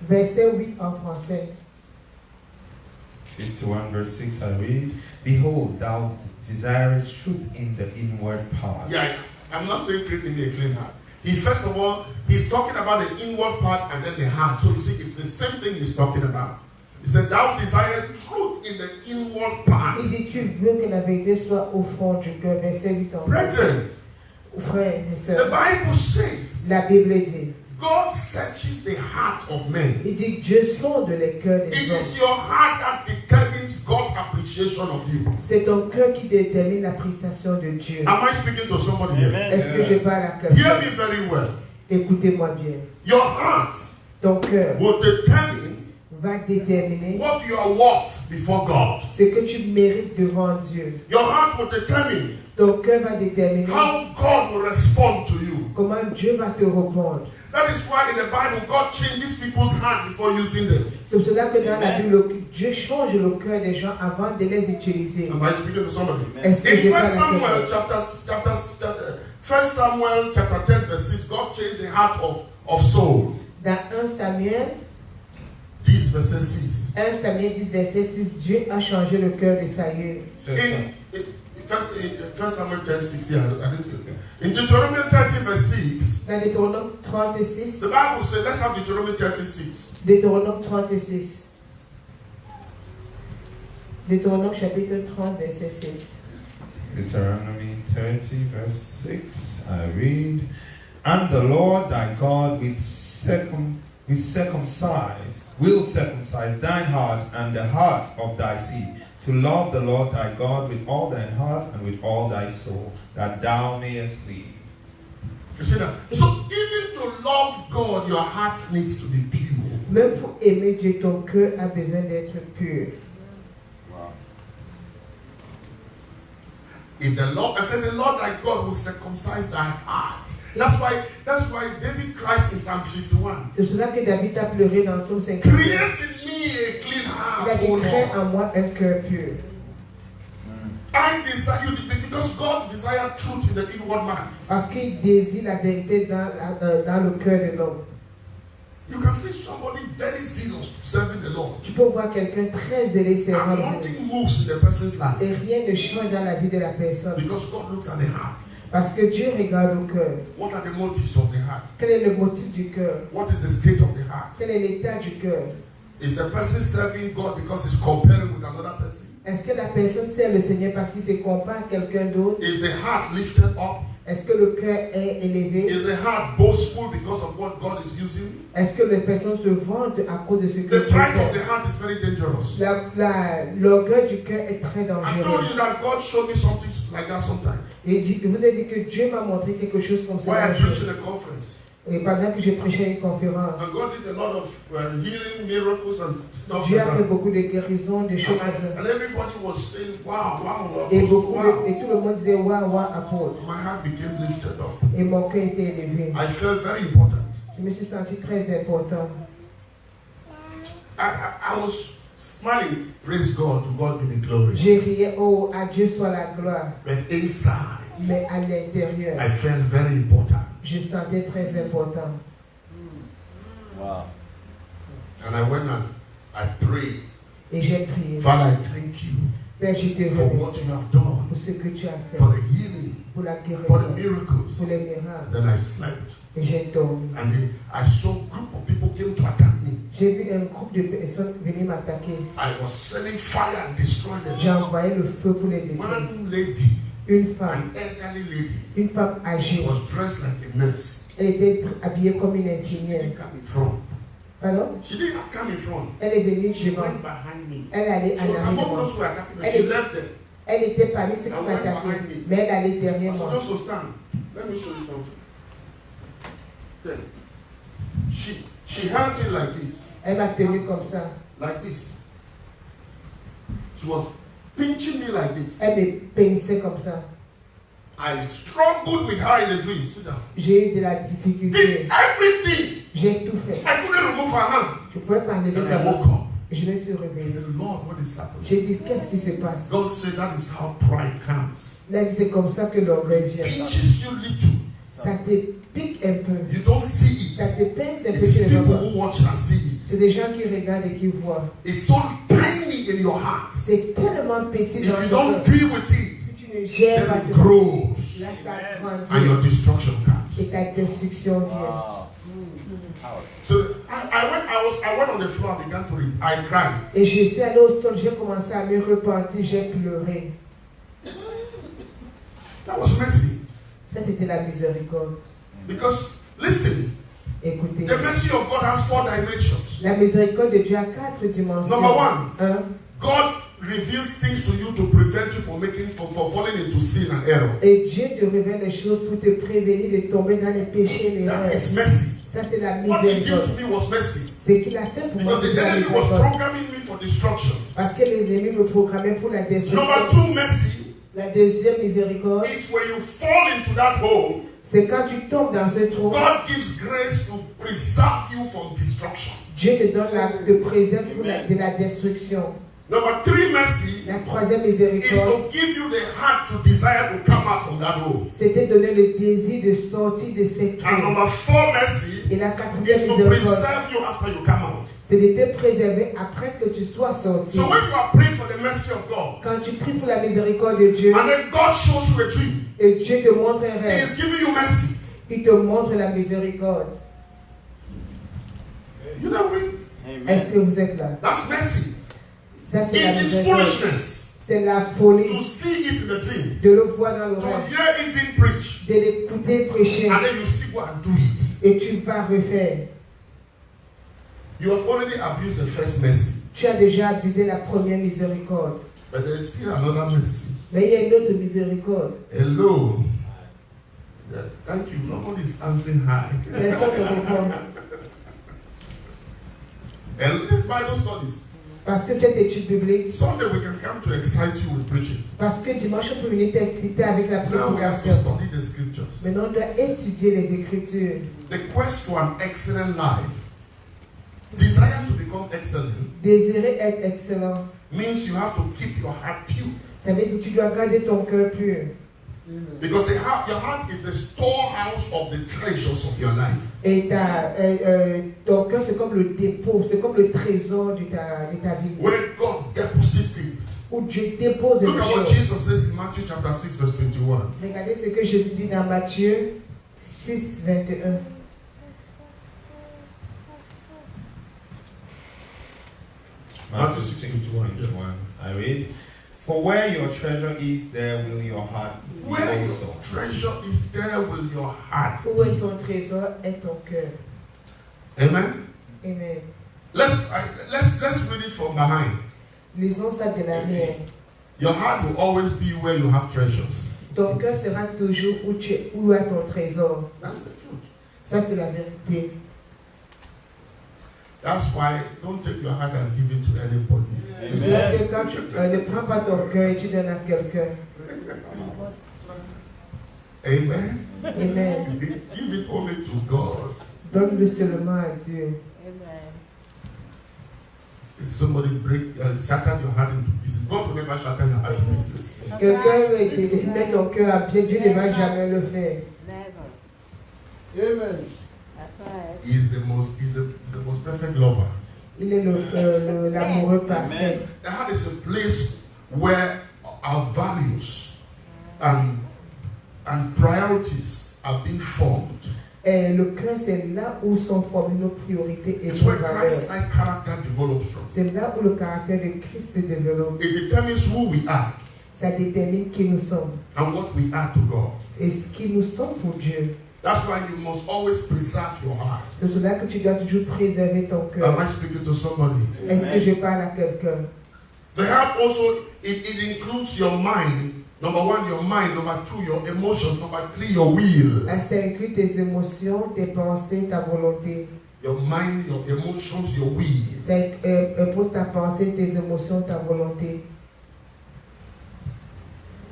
verset 8 en français. 51 verse 6 I read, Behold, thou desirest truth in the inward part. Yeah, I'm not saying truth in the clean heart. First of all, he's talking about the inward part and then the heart. So you see, it's the same thing he's talking about. He said, thou desirest truth in the inward part. Il dit, tu veux que la vérité soit au fond du cœur. Verset 8 en français. Brethren, Frères et the sœurs, Bible says, la Bible dit, God searches the heart of men. il dit, Dieu sonde les cœurs It des is hommes. your heart that determines God's appreciation of you. C'est ton cœur qui détermine l'appréciation de Dieu. Am I speaking to somebody here? Amen. Est-ce que je parle à Hear quelqu'un? me very well. Écoutez-moi bien. Your heart Ton cœur will determine va déterminer what you are worth before God. ce que tu mérites devant Dieu. Your heart will determine Ton cœur va déterminer how God will respond to you. comment Dieu va te répondre. That is why in the Bible, God changes people's heart before using them. C'est pour cela que dans la Bible, Dieu change le cœur des gens avant de les utiliser. Am I speaking to somebody? Est-ce que je In parle 1 à Samuel quelqu'un? 1 Samuel chapter 10 verse 6, God changed the heart of Saul. Dans 1 Samuel 10 verse 6. 1 Samuel 10, verset 6, Dieu a changé le cœur de Saül. In 1 Samuel 10, 6, yeah, I didn't see it. In Deuteronomy 30 verse 6, Dans Deutéronome 36, the Bible says, let's have Deuteronomy 36. Deutéronome 36. Deutéronome chapitre 30, verset 6. Deuteronomy 30 verse 6 I read, And the Lord thy God will circumcise thine heart and the heart of thy seed, to love the Lord thy God with all thine heart and with all thy soul, that thou mayest live. You see that? So even to love God, your heart needs to be pure. Même pour aimer Dieu, ton cœur a besoin d'être pur. Wow. If the Lord, I said, the Lord thy God will circumcise thy heart. That's why David cries in Psalm 51. C'est cela que David a pleuré dans Psaume 50. Create in me a clean Il a heart, dit, O crée Lord. en moi un cœur pur. I desire you because God desires truth in the inward man. Parce qu'il désire la vérité dans le cœur de l'homme. You can see somebody very zealous serving the Lord. Tu peux voir quelqu'un très zélé servant And le Seigneur. nothing moves in the person's life Et rien ne change dans la vie de la personne. because God looks at the heart. Parce que Dieu regarde le cœur. What are the motives of the heart? Quel est le motif du cœur? What is the state of the heart? Quel est l'état du cœur? Is the person serving God because he's comparing with another person? Est-ce que la personne sert le Seigneur parce qu'il se compare à quelqu'un d'autre? Is the heart lifted up? Est-ce que le cœur est élevé? Is the heart boastful because of what God is using? Est-ce que les personnes se vantent à cause de ce que The Dieu pride of the fait? heart is very dangerous. L'orgueil du cœur est très I told dangereux. you that God showed me something like that sometime. Et je vous ai dit que Dieu m'a montré quelque chose comme ça. Why I un jour. preached in a conference. Et pendant que je prêchais à une conférence, And God did a lot of healing, miracles, and stuff Dieu like a fait that. beaucoup de guérisons, des choses comme ça. And everybody was saying, wow, wow, wow, Et, wow. et tout le monde disait waouh, waouh, apôtre. My heart became lifted up. Et mon cœur était élevé. I felt very important. Je me suis senti très important. I was smiling. Praise God. To God be the glory. J'ai riais, oh, à Dieu soit la gloire. But inside, Mais à l'intérieur, I felt very important. je sentais très important. Wow. And I went and I prayed. Et j'ai prié. Father, I thank you Père, je te for what remercie you have done, pour ce que tu as fait, for the healing, pour la for the guérison, miracles. pour les miracles. Then I slept. Et j'ai dormi. And I saw a group of people came to attack me. J'ai vu un groupe de personnes venir m'attaquer. I was sending fire and destroying J'ai them. envoyé le feu pour les détruire. One lady, Une femme, an elderly lady, une femme âgée. was dressed like a nurse. Elle était habillée comme une She infirmière. didn't come in front. Pardon? She didn't come in front. Elle est venue She devant. went behind me. Elle allait She en was arrière de among moi. those who were attacking me. Elle She est- left them. Elle était parmi ceux qui I went behind m'attaquaient. me. Mais elle allait derrière I moi. was supposed to stand. Let me show you something. Then she held me like this. Elle m'a tenu comme ça. Like this. She was pinching me like this. Elle me pinçait comme ça. I struggled with her in the dream. Sit down. J'ai eu de la Did difficulté. everything. J'ai tout fait. I couldn't remove her hand. Je pouvais pas enlever Then sa I main. woke up. Je me suis He réveillé. said, Lord, what is happening? J'ai dit, qu'est-ce qui se passe? God said that is how pride comes. Il a dit, c'est comme ça que l'orgueil vient. Pinches you little. Ça te pique un peu. You don't see Ça it. te pince un peu. It's Tu ne people vois pas. who watch and see it. C'est des gens qui regardent et qui voient. It's so tiny in your heart. C'est tellement petit If dans you ton don't cœur. deal with it, Si tu ne gères pas then it ce grows là, ça and grandit. your destruction comes. Et ta destruction vient. Wow. Power. So I went on the floor and began to read. I cried. Et je suis allé au sol, j'ai commencé à me repentir, j'ai pleuré. That was mercy. Ça, c'était la miséricorde. Because, listen, Écoutez, the mercy of God has 4 dimensions. la miséricorde de Dieu a 4 dimensions. Number 1, Un, God reveals things to you to prevent you from falling into sin and error. et Dieu te révèle les choses pour te prévenir de tomber dans les péchés et les That erreurs. is mercy. Ça, c'est la What he did miséricorde. to me was mercy. Ce qu'il a fait pour moi, Because c'est the la enemy was miséricorde. programming me for destruction. Parce que les ennemis me programmaient pour la destruction. Number 2, mercy La deuxième miséricorde, is when you fall into that hole, c'est quand tu tombes dans ce trou, God gives grace to preserve you from destruction. Dieu te donne te préserve pour de la destruction. Number 3, mercy La troisième is miséricorde, to give you the heart to desire to come out from that hole. c'était donner le désir de sortir de cette And trou. number 4, mercy Et la is quatrième to miséricorde, preserve you after you come out. c'est de te préserver après que tu sois sorti. So when you are praying for the mercy of God, Quand tu pries pour la miséricorde de Dieu, and then God shows you a dream, et Dieu te montre un He rêve, is giving you mercy. il te montre la miséricorde. You know what I mean? Est-ce que vous êtes là? That's mercy. Ça, c'est la It is miséricorde. foolishness C'est la folie to see it in the dream, de le voir dans le to rêve, hear it being preached, de l'écouter prêcher, and then you still go and do it. et tu vas refaire. You have already abused the first mercy, Tu as déjà abusé la première miséricorde. but there is still another mercy. Mais il y a une autre miséricorde. Hello. Yeah, thank you. Nobody's answering hi. Personne ne répond. And this Bible studies. Parce que cette étude biblique, Sunday we can come to excite you with preaching. parce que dimanche on peut venir t'exciter avec la Now we have to prédication. study the scriptures. Maintenant on doit étudier les Écritures. The quest for an excellent life, desire to become excellent, Désirer être excellent, means you have to keep your heart pure. ça veut dire que tu dois garder ton cœur pur. Because your heart is the storehouse of the treasures of your life. Et ton cœur c'est comme le dépôt, c'est comme le trésor de ta vie. Where God deposits things. Où Dieu dépose les Look at what choses. Jesus says in Matthew chapter 6 verse 21. Regardez ce que Jésus dit dans Matthieu 6, 21. Matthew 6:21. I read, "For where your treasure is, there will your heart be Where your also." treasure is, there will your heart Où est be. ton trésor est ton cœur. Amen. Amen. Let's read it from behind. Lisons ça de l'arrière. Your heart will always be where you have treasures. Ton cœur sera toujours où est ton trésor. That's the truth. Ça, c'est la vérité. That's why don't take your heart and give it to anybody. C'est que quand tu ne prends pas ton cœur et tu donnes à quelqu'un. Amen. Amen. Give it only to God. Donne-le seulement à Dieu. If somebody shatter your heart into pieces, God will never shatter your heart to pieces. Quelqu'un veut te mettre ton cœur à pied, Dieu ne va jamais le faire. Amen. He is the most perfect lover. Il est l'amoureux parfait. The heart is a place where our values and priorities are being formed. Et le cœur, c'est là où sont formées nos priorités et It's nos where valeurs. Christ-like character develops from. C'est là où le caractère de Christ se développe. It determines who we are Ça détermine qui nous sommes and what we are to God. et ce qui nous sommes pour Dieu. That's why you must always preserve your heart. C'est cela que tu dois toujours préserver ton Am cœur. I speaking to somebody? Est-ce que je parle à quelqu'un? The heart also, it includes your mind. Number one, your mind. Number two, your emotions. Number three, your will. Ça inclut tes émotions, tes pensées, ta volonté. Your mind, your emotions, your will. Ça impose ta pensée, tes émotions, ta volonté.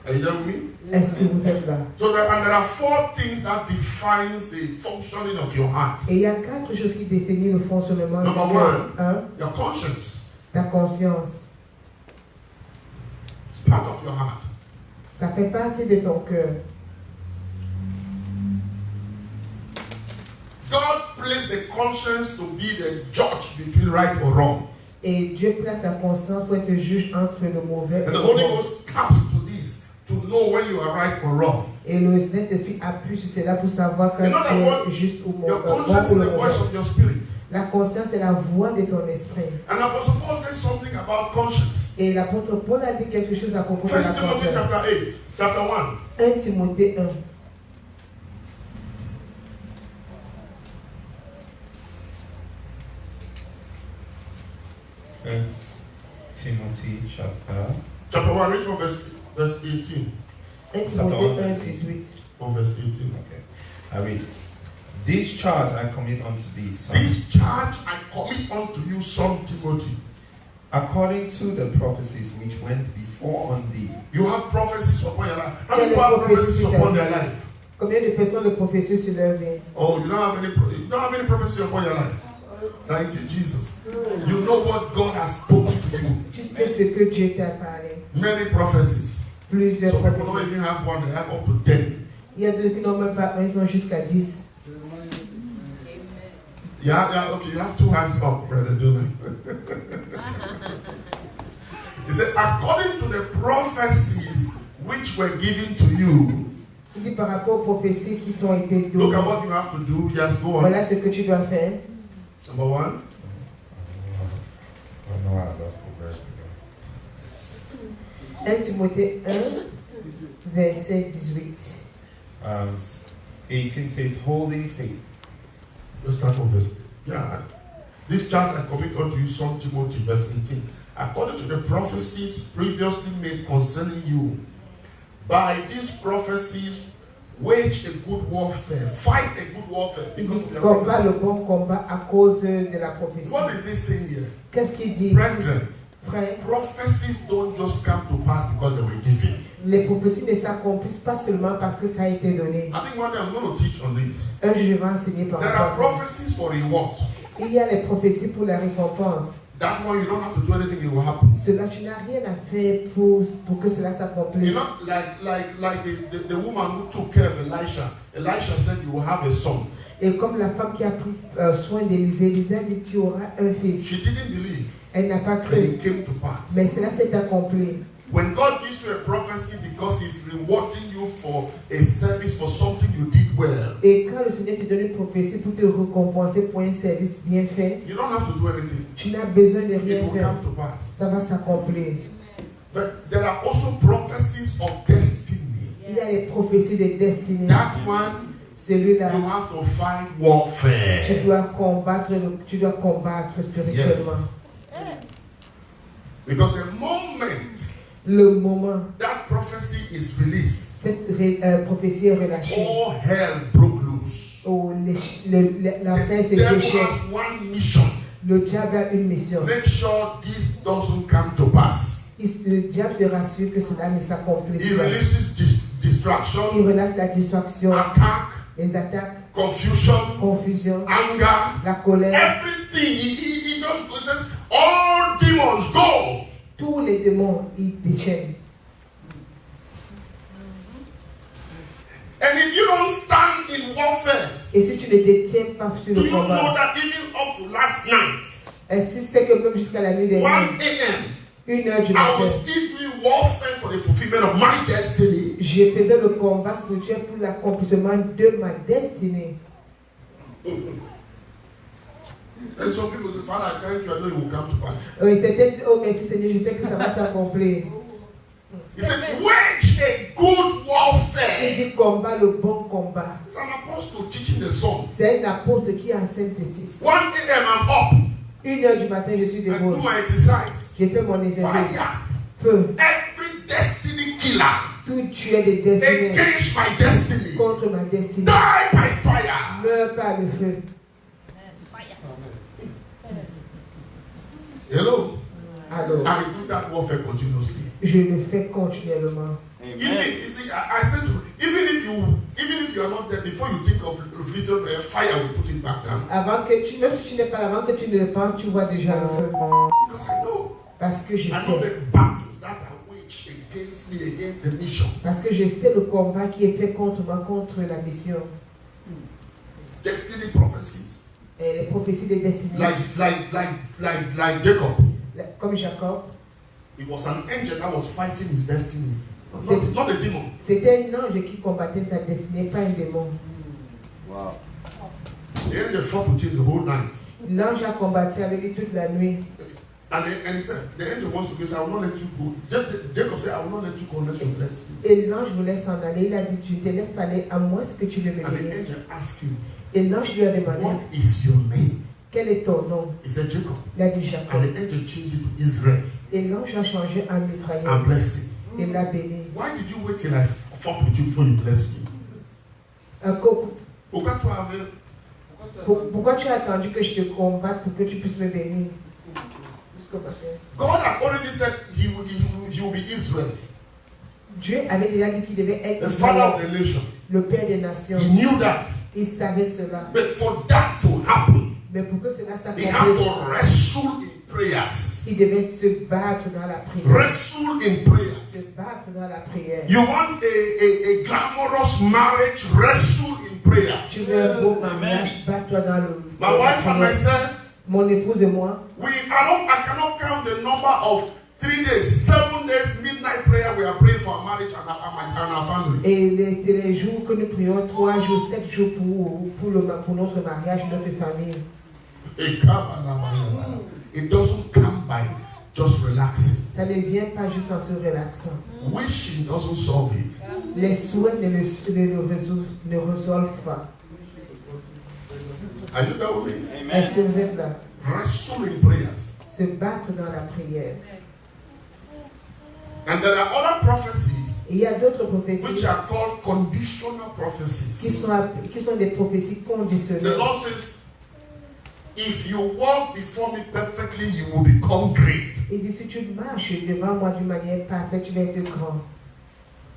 Are you there with me? Est-ce que vous êtes là? So there are 4 things that defines the functioning of your heart. Et il y a 4 choses qui définissent le fonctionnement du Number cœur. one. Your conscience. Ta conscience. It's part of your heart. Ça fait partie de ton cœur. God placed the conscience to be the judge between right or wrong. Et Dieu place la conscience pour être juge entre le mauvais et And le the Holy bon. Ghost taps to this to know when you are right or wrong. Et le Saint-Esprit appuie sur cela pour savoir quand In other tu words, es juste ou Your bon conscience ou is le the voice mauvais. of your spirit. La conscience est la voix de ton esprit. And Apostle Paul says something about conscience. Et l'apôtre Paul a dit quelque chose à propos de la 1 Timothy conscience. chapter 8, chapter 1. 1 Timothée 1. First Timothy chapter. Chapter 1, read from verse 18. 1 Timothée 1, 18. From verse 18. Okay. I read. This charge I commit unto thee, son, This charge I commit unto you, son Timothy. according to the prophecies which went before on thee. You have prophecies upon your life. How many people have prophecies upon their life? Combien de personnes le prophétie sur leur vie? Oh, you don't have any prophecy upon your life. Thank you, Jesus. You know what God has spoken to you. Tu sais ce que Dieu t'a parlé. Many prophecies. Plusieurs Some people don't prophéties. even have one, they have up to 10. Il y a d'autres qui n'ont même pas un, ils sont jusqu'à 10. Yeah, okay, you have two hands up, Brother Jonah. He said, according to the prophecies which were given to you. Il dit par rapport aux prophéties qui t'ont été Look données. at what you have to do. Yes, go on. Voilà ce que tu dois faire. Number 1. I know I lost the verse again. 1 Timothée 1, verset 18. 18 says, holding faith. Let's start from verse. Yeah. This charge I commit unto you, son Timothy, verse 18. According to the prophecies previously made concerning you, by these prophecies, wage a good warfare, fight a good warfare. Because of their Combat le prophecies. bon combat à cause de la prophétie. What is he saying here? Qu'est-ce qu'il dit? Brethren, Frère, prophecies don't just come to pass because they were given. les prophéties ne s'accomplissent pas seulement parce que ça a été donné. I think one day I'm going to teach on this. Un jour, je vais enseigner par There are rapport à ça. prophecies for reward. Il y a les prophéties pour la récompense. That one you don't have to do anything, it will happen. Cela, tu n'as rien à faire pour que cela You s'accomplisse. know, like the woman who took care of Elisha. Elisha said, you will have a son. Et comme la femme qui a pris soin d'Élisée, Élisée a dit tu auras un fils. She didn't believe, Elle n'a pas but cru. it came to pass. Mais cela s'est accompli. When God gives you a prophecy because He's rewarding you for a service, for something you did well, Et quand le Seigneur te donne une prophétie pour te récompenser pour un service bien fait, you don't have to do anything. tu n'as besoin de It rien will faire. come to pass. Ça va s'accomplir. But there are also prophecies of destiny. Il y a les prophéties de destinée. That one, Celui-là, you have to fight warfare. tu dois combattre spirituellement. Because the moment Le moment, that prophecy is released, cette prophétie est relâchée. all hell broke loose. Oh, l'enfer The s'est devil déchiré. has one mission. Le diable a une mission. Make sure this doesn't come to pass. Le diable se rassure que cela ne s'accomplisse He pas. releases distraction, Il relâche la distraction, attack, les attaques, confusion, confusion, anger, la colère. everything. He just says, all demons go. Tous les démons, ils déchaînent. And if you don't stand in warfare, Et si tu ne détiens pas sur do le you know combat, that even up to last night, est-ce que tu sais que même jusqu'à la nuit 1 dernière, a.m., 1h du I matin, was still doing warfare for the fulfillment of my destiny. je faisais le combat spirituel pour l'accomplissement de ma destinée. And some people say, Father, I thank you, I know it will come to pass. Oui, certains disent, oh merci Seigneur, je sais que ça va s'accomplir. He said, wage a good Il warfare. dit combat le bon combat. It's an apostle teaching the song. C'est un apôtre qui enseigne ses fils. 1 a.m. I'm up 1h du matin, je suis and debout. do my exercise. J'ai fait mon exercice. Fire. Feu. Every destiny killer Tout tuer des destinées against my destiny. contre ma destinée. Die by fire. Meurs par le feu. Hello. Alors, I do that warfare continuously. je le fais continuellement. Even, you see, I said to even if you are not there, before you think of little prayer, fire will put it back down. Même si tu n'es pas là, avant que tu ne le penses, tu vois déjà le feu. Because I know. Parce que je I know sais. the battles that are waged against me, against the mission. Parce que je sais le combat qui est fait contre moi, contre la mission. Destiny prophecies. Et les prophéties des destinées. Like Jacob. Comme Jacob. It was an angel that was fighting his destiny. Not a demon. C'était un ange qui combattait sa destinée, pas un démon. Wow. The angel fought with him the whole night. L'ange a combattu avec lui toute la nuit. And he said, the angel wants to go, so I will not let you go. Jacob said, I will not let you go unless you bless me. Et l'ange voulait s'en aller. Il a dit, je te laisse pas aller à moins que tu ne me And the bénisses. angel asked him, Et l'ange lui a demandé, what is your name? quel est ton nom? He said, Jacob. Il a dit Jacob. And the angel changed it to Israel Et l'ange a changé en Israël. and blessed him. Et l'a béni. Why did you wait till I fought with you before you blessed me? Pourquoi tu avais... Pourquoi tu as attendu que je te combatte pour que tu puisses me bénir? God had already said he will be Israel, Dieu avait déjà dit qu'il devait être the father of the nation. le père des nations. He knew that. Il savait cela. But for that to happen, Mais pour que cela he had to s'accomplisse, wrestle in prayers. il devait se battre dans la prière. Wrestle in prayers. Se battre dans la prière. You want a glamorous marriage, wrestle in prayers. Tu veux un beau mariage, bats-toi dans le. My wife and myself, Mon épouse et moi, I cannot count the number of 3 days, 7 days, midnight prayer we are praying for our marriage and our family. et les jours que nous prions, 3 jours, 7 jours pour notre mariage, notre famille. It doesn't come by just relaxing. Ça ne vient pas juste en se relaxant. Wishing doesn't solve it. Les souhaits ne résolvent pas. Are you there with me? Est-ce que vous êtes là? Wrestle in prayers. Se battre dans la prière. And there are other prophecies Et il y a d'autres which prophéties are called conditional prophecies. qui sont des prophéties The conditionnelles. Lord says, if you walk before me perfectly, you will become great. Il dit, si tu marches devant moi d'une manière parfaite, tu vas être grand.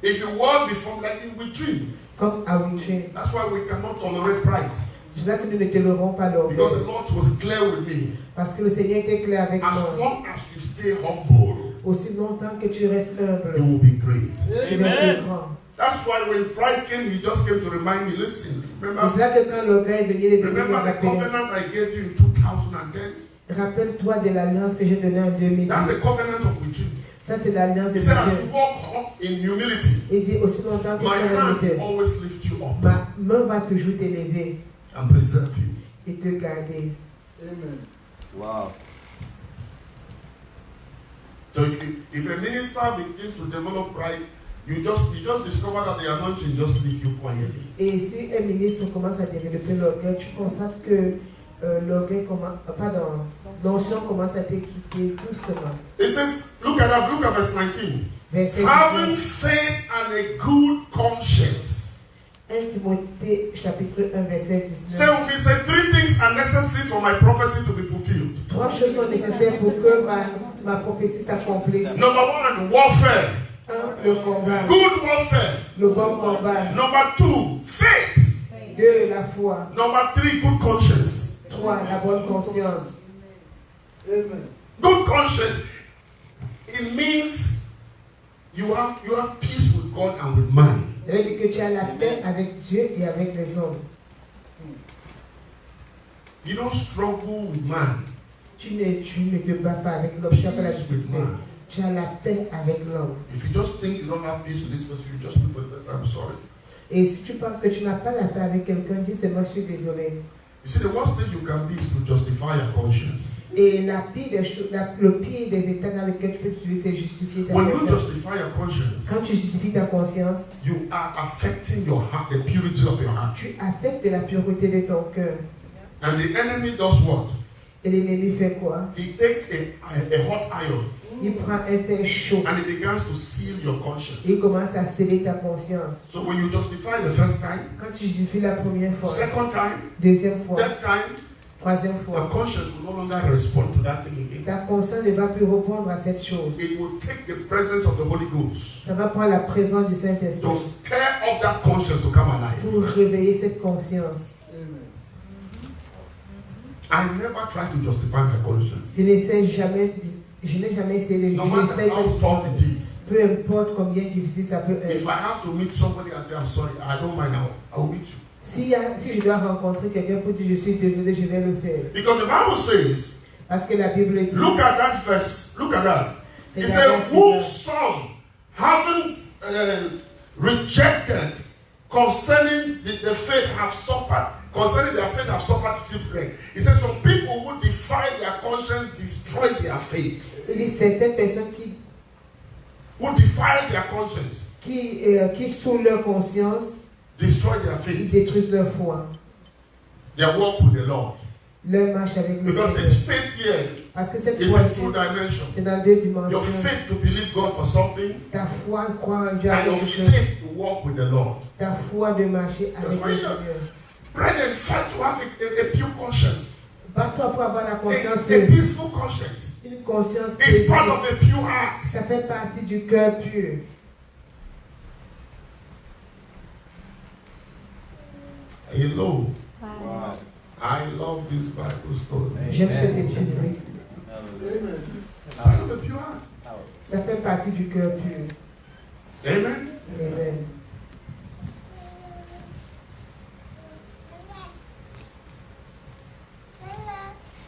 If you walk before me like in Witrin, Comme à Witrin. that's why we cannot tolerate pride. C'est là que nous ne tolérons pas l'orgueil. Because the Lord was clear with me. Parce que le Seigneur était clair avec As moi. long as you stay humble, Aussi longtemps que tu restes you humble, will be great. tu vas être grand. That's why when pride came, he just came to remind me, listen, C'est remember là que quand l'orgueil est venu, il est venu the me rappeler. covenant I gave you in 2010? Rappelle-toi de l'alliance que j'ai donnée en 2010. That's the covenant of Witrin. Ça, c'est l'alliance de He said, as Dieu. you walk in humility, Il dit aussi longtemps que my tu es hand humble, always lifts you up ma main va toujours t'élever and preserve you. et te garder. Amen. Wow. So if a minister begins to develop pride, you just discover that the anointing just leaves you quietly. Et si un ministre commence à développer l'orgueil, tu constates que l'orgueil commence, pardon, l'onction commence à te quitter doucement. It says, look at verse 19. Verset Having 19. faith and a good conscience. 1 Timothée chapitre 1 verset Say 19. with me, say 3 things are necessary for my prophecy to be fulfilled. 3 choses sont nécessaires pour que ma prophétie s'accomplisse. Number 1, warfare. 1, le combat. Good warfare. Le bon combat. Number 2, faith. 2, la foi. Number 3, good conscience. 3, la bonne conscience. Amen. Good conscience, it means you have peace with God and with man. Ça veut dire que tu as la paix avec Dieu et avec les hommes. You don't struggle with man. Tu ne te bats pas avec l'homme, tu n'as pas la difficulté. Tu as la paix avec l'homme. If you just think you don't have peace with this person, you just look for the person, I'm sorry. Et si tu penses que tu n'as pas la paix avec quelqu'un, dis seulement je suis désolé. You see, the worst thing you can be is to justify your conscience. Et le pire des états dans lesquels tu peux utiliser, c'est justifier ta When you conscience. justify your conscience, Quand tu justifies ta conscience, you are affecting your heart, the purity of your heart. tu affectes la pureté de ton cœur. And the enemy does what? Et l'ennemi fait quoi? He takes a hot iron Il prend un fer chaud and he begins to seal your conscience. et il commence à sceller ta conscience. So when you justify the first time, Quand tu justifies la première fois, second time, deuxième fois, third time, Troisième The fois, conscience will no longer respond to that thing again. ta conscience ne va plus répondre à cette chose. It will take the presence of the Holy Ghost Ça va prendre la présence du to Saint-Esprit stir up that conscience to come alive. pour réveiller cette conscience. Amen. I never try to justify my conscience. Je n'ai jamais essayé de No matter how tough it is. peu importe combien difficile ça peut être. If I have to meet somebody and say, I'm sorry, I don't mind now, I will meet you. Si je dois rencontrer quelqu'un pour dire je suis désolé, je vais le faire. Because the Bible says, Parce que la Bible dit, look at that verse, look at that. It Regardez says, ce whom verset. some having rejected concerning the faith have suffered, concerning their faith have suffered shipwreck. It says, some people who defy their conscience destroy their faith. il dit certaines personnes Who defy their conscience qui sous leur conscience, destroy their ils faith. détruisent leur foi, Their walk with the Lord. leur marche avec le Because Seigneur. this faith here Parce que cette is foi in two dimensions. c'est dans deux Your dimensions. faith to believe God for something Ta foi croire en Dieu à and your quelque chose. faith to walk with the Lord. Ta foi de marcher avec why le you- Seigneur. Brethren, fight to have a pure conscience, Bats-toi pour avoir la conscience a pure. peaceful conscience. Une conscience It's part pure. of a pure heart. Ça fait partie du cœur pur. Hello. Wow. I love this Bible story. J'aime cette étude. Oui. Hallelujah. Amen. It's part of a pure heart. Ça fait partie du cœur pur. Amen. Amen.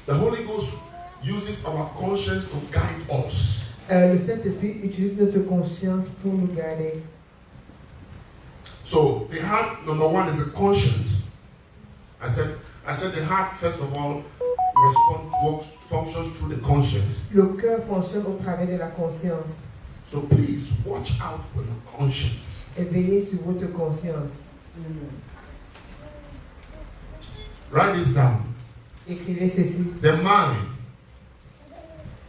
The Holy Ghost uses our conscience to guide us. Le Saint-Esprit utilise notre conscience pour nous garder. So the heart, number one, is a conscience. I said the heart, first of all, functions through the conscience. Le cœur fonctionne au travers de la conscience. So please watch out for your conscience. Et veillez sur votre conscience. Amen. Write this down. Écrivez ceci.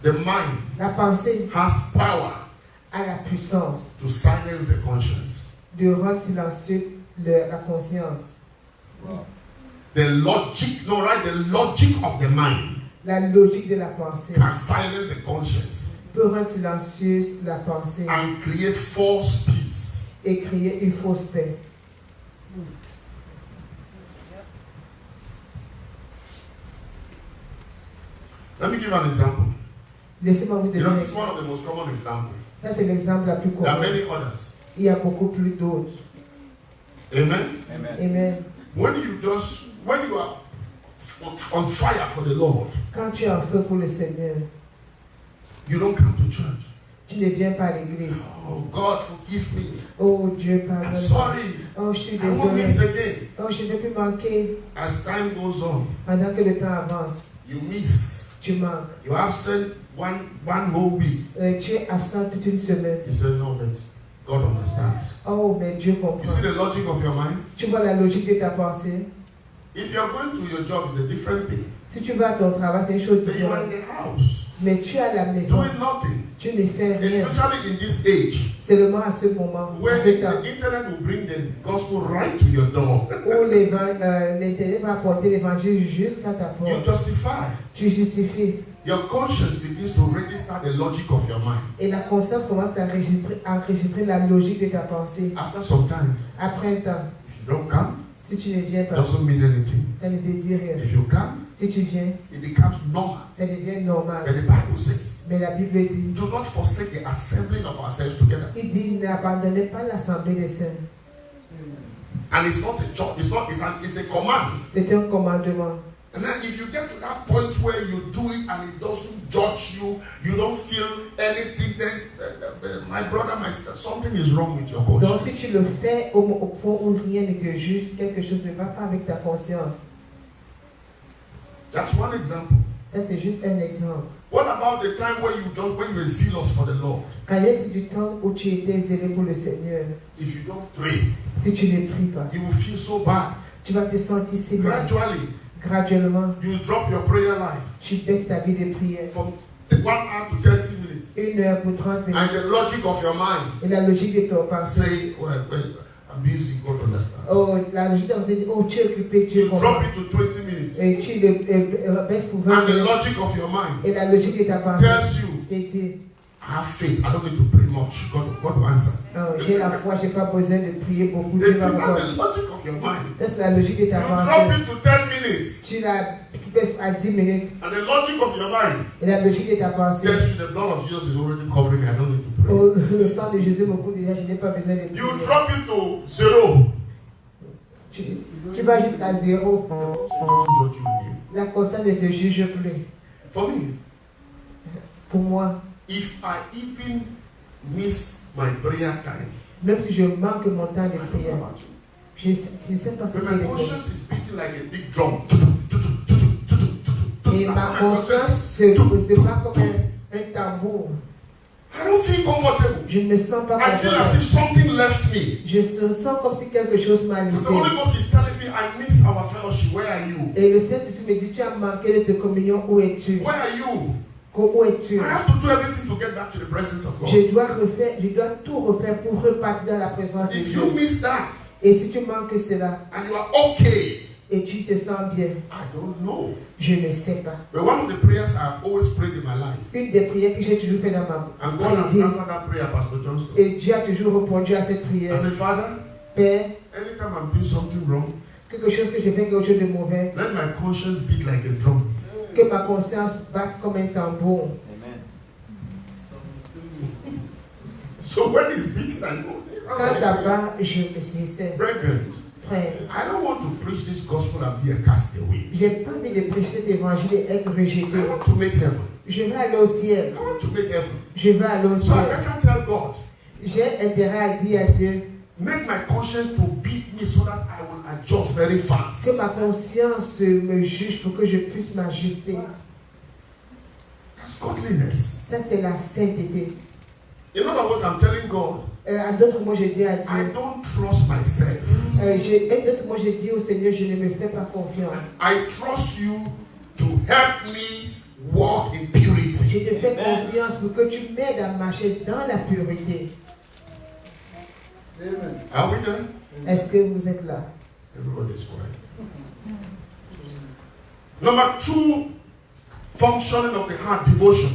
The mind La pensée has power a la puissance to silence the conscience. de rendre silencieux la conscience. Wow. The logic of the mind La logique de la pensée can silence the conscience peut rendre silencieuse la pensée and create false peace. et créer une fausse paix. Let me give you an example. Laissez-moi vous You know, donner. this is one of the most common examples. Ça, c'est l'exemple la plus There are commune. many others. Il y a beaucoup plus d'autres. Amen. Amen. Amen. When you are on fire for the Lord, Quand tu es en feu pour le Seigneur, you don't come to church. tu ne viens pas à l'église. Oh God, forgive me. Oh Dieu, I'm pardonne. sorry. Oh, je suis I won't désolé. miss again. Oh, je ne vais plus manquer. As time goes on, Pendant que le temps avance, you miss. tu manques. You're absent one whole week. Tu es absent toute une semaine. He said, no, but God understands. Oh, mais Dieu You see comprend. the logic of your mind? Tu vois la logique de ta pensée. If you're going to your job, it's a different thing. Si tu vas à ton travail, c'est une chose Then you are in différente. the house, Mais tu es à la maison. doing nothing. Tu ne fais rien. Especially in this age, Seulement à ce moment, à where ce temps, the internet will bring the gospel right to your door. où l'Internet va apporter l'évangile jusqu'à ta You porte. justify. Tu justifies. Your conscience begins to register the logic of your mind. Et la conscience commence à enregistrer la logique de ta pensée. After some time, Après un temps, if you don't come, si tu ne viens it pas, doesn't mean anything. ça ne te dit rien. If you come, Si tu viens, it becomes normal. ça devient But normal. the Bible says, Mais la Bible dit, do not forsake the assembling of ourselves together. il dit, n'abandonnez pas l'assemblée des saints. And it's not a choice, it's a command. C'est un commandement. And then if you get to that point where you do it and it doesn't judge you, you don't feel anything, then my brother, my sister, something is wrong with your Donc conscience. si tu le fais au fond où rien ne te juge, quelque chose ne va pas avec ta conscience. That's one example. Ça c'est juste un exemple. What about the time when you were zealous for the Lord? Quand il y a du temps où tu étais zélé pour le Seigneur, If you don't pray, si tu ne pries pas, you will feel so bad. tu vas te sentir si mal. Gradually, Graduellement, you drop your prayer life tu baisses ta vie de prière. from 1 hour to 30 minutes. 1 heure pour 30 minutes. And the logic of your mind Et la logique de ton pensée, say, well, I'm busy, God understands. Oh, la logique va te dire, oh, tu es occupé, Dieu You comprend. drop it to 20 minutes. Et tu le baisses pour 20 And the minutes. logic of your mind Et la logique de ta pensée tells you, te dit, I have faith. I don't need to pray much. God will answer. oh, j'ai la foi, j'ai pas besoin de prier beaucoup. That's Dieu va me the répondre. logic of your mind. Ça, c'est la logique de You ta drop pensée. it to 10 minutes. Tu baisses à 10 minutes. And the logic of your mind Et la logique de ta pensée, tells you the blood of Jesus is already covering me. I don't need to pray. oh, le sang de Jésus me couvre déjà, je n'ai pas besoin de prier. You drop it to 0. Tu vas jusqu'à 0. Don't judge you. La conscience ne te juge plus. For me, Pour moi, if I even miss my prayer time, même si je manque mon temps I de don't know prière, about you. je ne sais pas ce But qu'il my est. conscience is beating like a big drum. Et That's ma how my conscience conscience. se bat comme un tambour. I don't feel comfortable. Je ne me sens pas I feel as confortable. if something left me. Je me sens comme si quelque chose m'a Because the Holy laissé. Ghost is telling me I miss our fellowship. Where are you? Et le Saint-Esprit me dit, tu as manqué de ta communion, où es-tu? Where are you? Où es-tu? I have to do everything to get back to the presence of God. Je dois tout refaire pour repartir dans la présence de If Dieu. you miss that Et si tu manques cela, and you are okay, et tu te sens bien, I don't know. je ne sais pas. But one of the prayers I've always prayed in my life, Une des prières que j'ai toujours fait dans ma and God has vie, answered that prayer, Pastor Johnston. et Dieu a toujours répondu à cette I prière. said, Father, Père, anytime I'm doing something wrong, quelque chose que je fais, quelque chose de mauvais, let my conscience beat like a drum. que ma conscience batte comme un tambour. Amen. So when it's beating, I know. Quand ça bat, je me suis dit, Brethren, frère, I don't want to preach this gospel and be a castaway. j'ai pas envie de prêcher cet évangile et être rejeté. I want to make heaven. Je vais aller au ciel. I want to make heaven. Je vais aller au So I ciel. can tell God, J'ai intérêt à dire à Dieu make my conscience to beat me so that I will adjust very fast. que ma conscience me juge pour que je puisse m'ajuster. That's godliness. Ça, c'est la sainteté. You know what I'm telling God? En d'autres mots, je dis à I Dieu, don't trust myself. en d'autres mots, je dis au Seigneur, je ne me fais pas confiance. I trust you to help me walk in purity. Je te fais confiance pour que tu m'aides à marcher dans la pureté. Amen. Are we there? Est-ce que vous êtes là? Everybody's quiet. Number 2, functioning of the heart, devotion.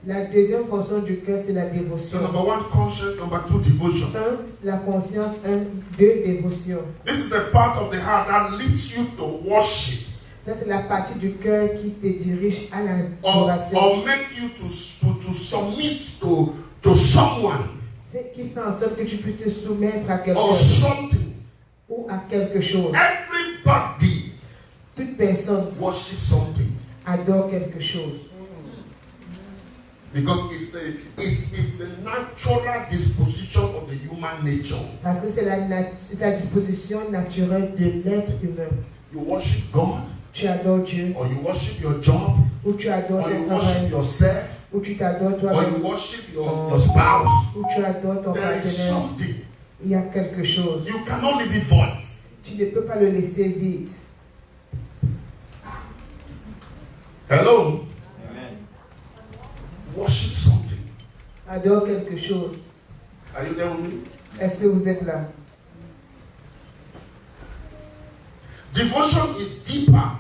La deuxième fonction du cœur, c'est la So dévotion. number 1, conscience. Number 2, devotion. 1, la conscience. 1, 2, dévotion. This is the part of the heart that leads you to worship Ça, c'est la partie du cœur qui te dirige à or l'adoration. make you to submit to someone Qui fait en sorte que tu puisses te soumettre à quelqu'un or something. ou à quelque chose. Everybody Toute personne worship something adore quelque chose. because it's a natural disposition of the human nature. Parce que c'est la disposition naturelle de l'être humain. You worship God, Tu adores Dieu, or you worship your job, ou tu adores or ton you travail, worship yourself, ou tu t'adores or toi-même, you worship your spouse. ou tu adores ton There is partenaire. something. Il y a quelque chose. You cannot leave it void. Tu ne peux pas le laisser vide. Hello? Amen. Worship something. Adore quelque chose. Are you there with me? Est-ce que vous êtes là? Devotion is deeper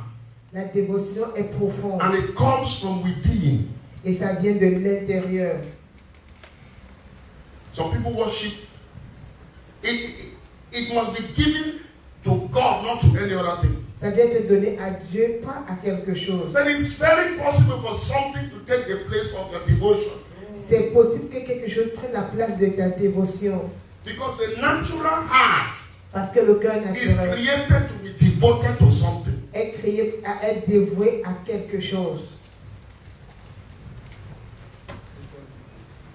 La dévotion est profonde and it comes from within. et ça vient de l'intérieur. Some people worship. It must be given to God, not to any other thing. Ça doit être donné à Dieu, pas à quelque chose. But it's very possible for something to take the place of your devotion. C'est possible que quelque chose prenne la place de ta dévotion. Because the natural heart Parce que le cœur is naturel created to be devoted to something. est créé à être dévoué à quelque chose.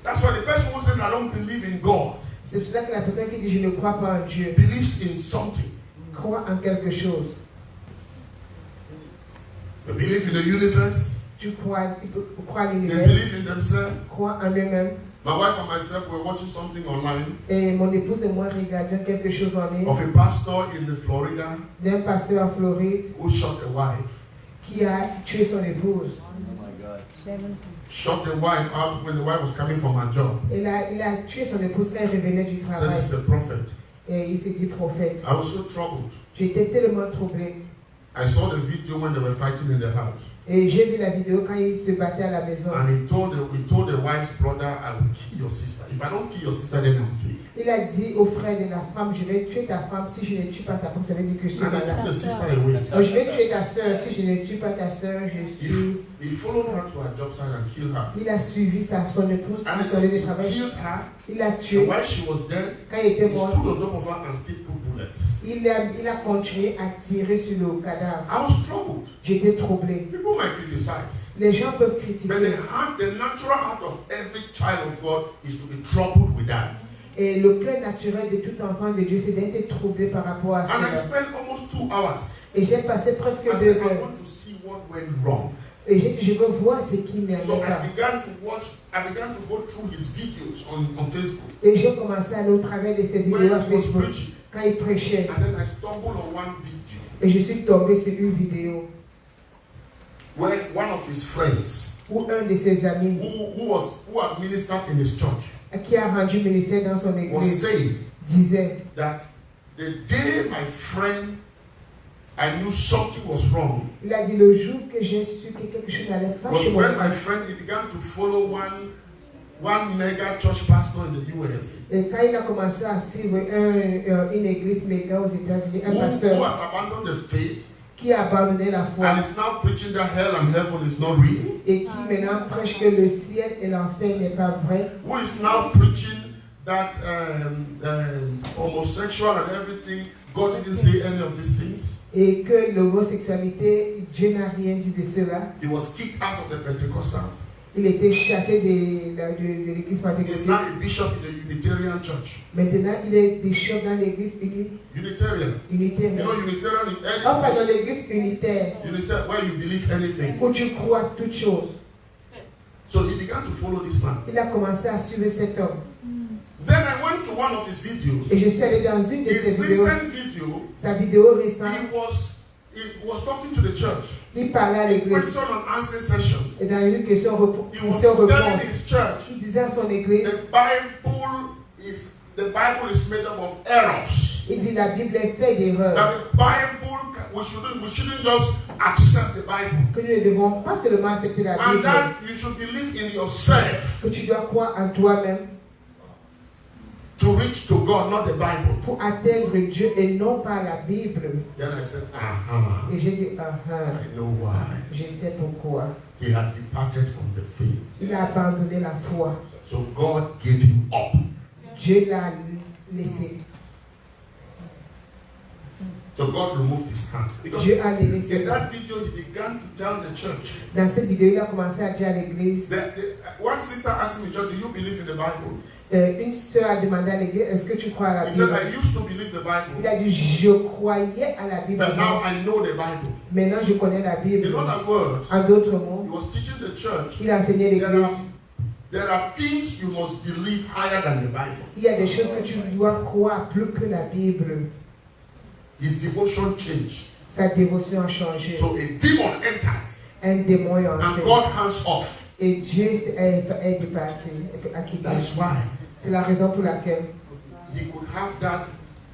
That's why the person who says, I don't believe in God, C'est pour cela que la personne qui dit je ne crois pas en Dieu believes in something. croit en quelque chose. They believe in the universe. Tu crois, tu peux croire en They l'univers, believe in themselves. crois en eux-mêmes. My wife and myself were watching something online Et mon épouse et moi regardions quelque chose en ligne of a pastor in the Florida d'un pasteur en Floride who shot a wife. qui a tué son épouse. Oh my God. Shot the wife out when the wife was coming from her job. Il a tué son épouse quand elle revenait du Says travail. he's a prophet. Et il s'est dit prophète. I was so troubled. J'étais tellement troublé. I saw the video when they were fighting in the house. Et j'ai vu la vidéo quand ils se battaient à la maison. And he told the wife's brother, I will kill your sister. If I don't kill your sister, then I'm fake. Il a dit au frère de la femme, je vais tuer ta femme. Si je ne tue pas ta femme, ça veut dire que je suis And he malade. took the sister away. Donc, je vais tuer ta soeur. Si je ne tue pas ta soeur, je suis... He followed her to her job site and killed her. Il a suivi son épouse And à he son lieu de said he travail. killed her. Il l'a And tué. while she was dead, Quand il était he mort, stood on top of her and still put bullets. il a continué à tirer sur le cadavre. I was troubled. J'étais troublé. People might criticize. Les gens peuvent But critiquer. the natural heart of every child of God is to be troubled with that. Et le cœur naturel de tout enfant de Dieu, c'est d'être troublé par rapport à And I cela. spent almost 2 hours. Et j'ai passé presque I 2 said, I heures. want to see what went wrong. Et j'ai dit, je veux voir ce qui n'allait So pas. I began to go through his videos on Facebook. Et j'ai commencé à aller au travers de ces vidéos When à he was Facebook. preaching. Quand il prêchait. And then I stumbled on one video Et je suis tombé sur une vidéo where one of his friends où un de ses amis who had ministered in his church qui a rendu ministère dans son was église saying disait that the day my friend, I knew something was wrong, il a dit le jour que j'ai su que quelque chose n'allait pas was chez when moi. my friend, he began to follow one mega church pastor in the US Et quand il a commencé à suivre une église méga aux États-Unis, un who pasteur has abandoned the faith qui a abandonné la foi and is now preaching that hell and heaven is not real, et qui maintenant prêche que le ciel et l'enfer n'est pas vrai, who is now preaching that homosexual and everything, God didn't say any of these things. et que l'homosexualité, Dieu n'a rien dit de cela. He was kicked out of the Pentecostals. Il était chassé de l'église He's pentecôtale. now a bishop in the Unitarian Church. Maintenant, il est bishop dans l'église Unitarian. You unitaire. know, Unitarian in Oh, pardon, l'église unitaire, Unitarian, where you believe anything. où tu crois toutes choses. So he began to follow this man. Il a commencé à suivre cet homme. Then I went to one of his videos. Et je suis allé dans une de ses His vidéos, recent video, sa vidéo récente. he was talking to the church. Il parlait à A l'église. question and answer session. Et dans une question He was réponse, telling his church il disait à son église, the Bible is made up of errors. il dit la Bible est faite d'erreurs. That the Bible, we shouldn't just accept the Bible. Que nous ne devons pas seulement accepter la And Bible, that you should believe in yourself que tu dois croire en toi-même to reach to God, not the Bible. pour atteindre Dieu et non pas la Bible. Then I said, Et j'ai dit, I know why. je sais pourquoi. He had departed from the faith. Il a abandonné la foi. So God gave him up. Dieu l'a laissé. So God removed his hand. Because Dieu a laissé. in that video, he began to tell the church. Dans cette vidéo, il a commencé à dire à l'église. One sister asked me, Church, do you believe in the Bible? Une sœur a demandé à l'église, est-ce que tu crois à la He said, Bible? I used to believe the Il Bible, a dit, je croyais à la Bible. but now I know the Bible. Maintenant, je connais la Bible. In other words, En d'autres he mots, was teaching the church il a enseigné l'église. there are things you must believe higher than the Bible. Il y a des choses que tu dois croire plus que la Bible. His devotion changed. Sa dévotion a changé. So a demon entered Un démon est and entré. God hands off. Et Dieu est départi, a quitté. That's why C'est la raison pour laquelle he could have that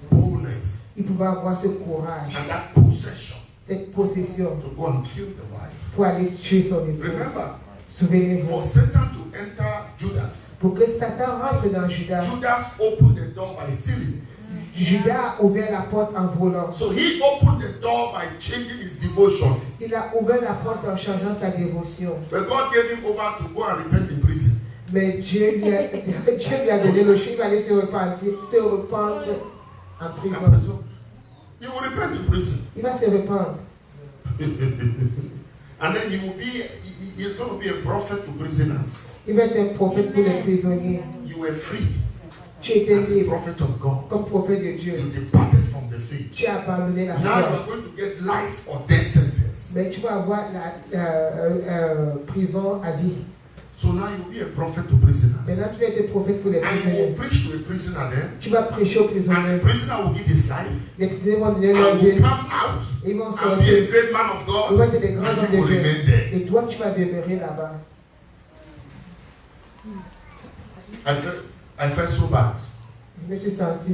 boldness il pouvait avoir ce courage, and that possession cette possession to go and kill the wife. pour aller tuer son époux. Remember, Souvenez-vous. for Satan to enter Judas, Pour que Satan rentre dans Judas, Judas opened the door by stealing. Judas a ouvert la porte en volant. So he opened the door by changing his devotion. Il a ouvert la porte en changeant sa dévotion. But God gave him over to go and repent in prison. Mais Dieu lui a donné le choix, il va aller se rependre en prison. He will repent in prison. Il va se rependre. And then he's going to be a prophet to prisoners. Il va être un prophète pour les prisonniers. You were free Tu étais as a libre prophet of God. comme prophète de Dieu. You departed from the faith. Tu as abandonné la Now you foi. are going to get life or death sentence. Mais tu vas avoir la prison à vie. So now you will be a prophet to prisoners. Maintenant, tu vas être prophète pour les And you prisonniers. will preach to a prisoner there. Tu vas prêcher aux And prisonniers. the prisoner will give his life. Les prisonniers vont donner leur And vie. will come out Ils vont and be a sortir. great man of Ils vont God. être des grands And hommes he will de Dieu. remain there. Et toi, tu vas demeurer là-bas. I felt so bad. Je me suis senti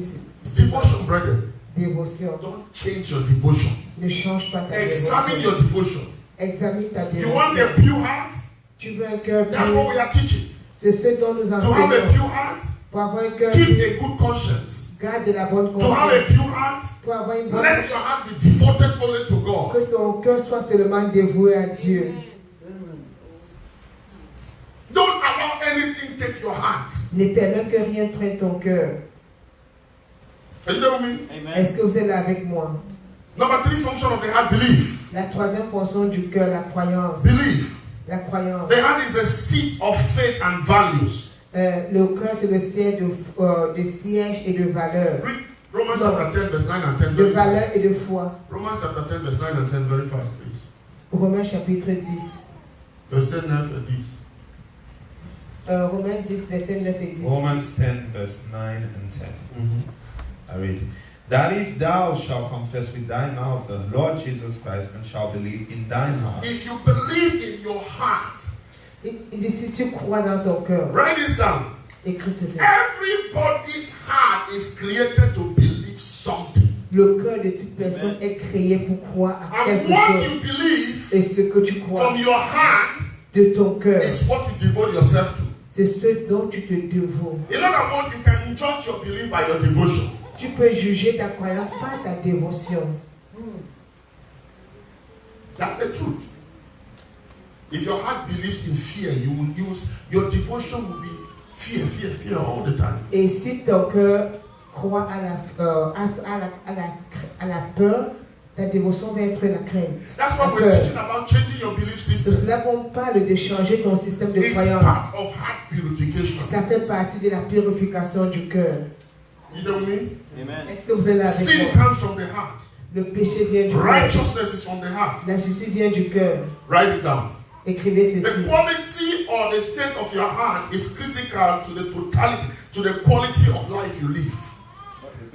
Devotion, brother. Dévotion. Don't change your devotion. Ne change pas ta Examine dévotion. your devotion. Examine ta You want dévotion. a pure heart? Tu veux un cœur That's what we pur. are teaching. C'est ce dont nous To have a enseignons. pure heart, Pour avoir un cœur keep pur, a good conscience. garde la bonne To have a conscience. pure heart, Pour avoir une bonne let your heart be devoted only to God. que ton cœur soit seulement dévoué à Dieu. Don't allow anything take your heart. Ne permets que rien ne prenne ton cœur. Are you there with me? Amen. Est-ce que vous êtes là avec moi? Number 3 function of the heart, belief. La troisième fonction du cœur, la croyance. Belief. La croyance. The heart is a seat of faith and values. Le cœur, c'est le siège de siège et de valeur. Read Romans chapter 10, verse 9 and 10. De Very fast. valeur et de foi. Romans chapter 10, verse 9 and 10. Very fast, please. Romains chapitre 10. Verset 9 et 10. Romains 10, verset 9 et 10. Romans 10, verse 9 and 10. I read, that if thou shalt confess with thy mouth the Lord Jesus Christ and shalt believe in thine heart. If you believe in your heart, Il dit si tu crois dans ton cœur, write this down. écris ceci. Everybody's heart is created to believe something. Le cœur de toute personne est créé pour croire à And quelque what chose. you believe Et ce que tu crois from your heart de ton cœur, is what you devote yourself to. c'est ce dont tu te dévoues. In other words, you can judge your belief by your devotion. Tu peux juger ta croyance par ta dévotion. That's the truth. If your heart believes in fear, you will use your devotion will be fear all the time. Et si ton cœur croit à la peur, ta dévotion va être la crainte. That's what La we're peur. teaching about changing your belief C'est system. cela qu'on parle de changer ton système de It's croyance. part of heart purification. Ça fait partie de la purification du cœur. You know what I mean? Amen. Est-ce que vous êtes là avec Sin moi? comes from the heart. Le péché vient du cœur. Righteousness is from the heart. La justice vient du cœur. Write this down. Écrivez The ceci. quality or the state of your heart is critical to the totality, to the quality of life you live.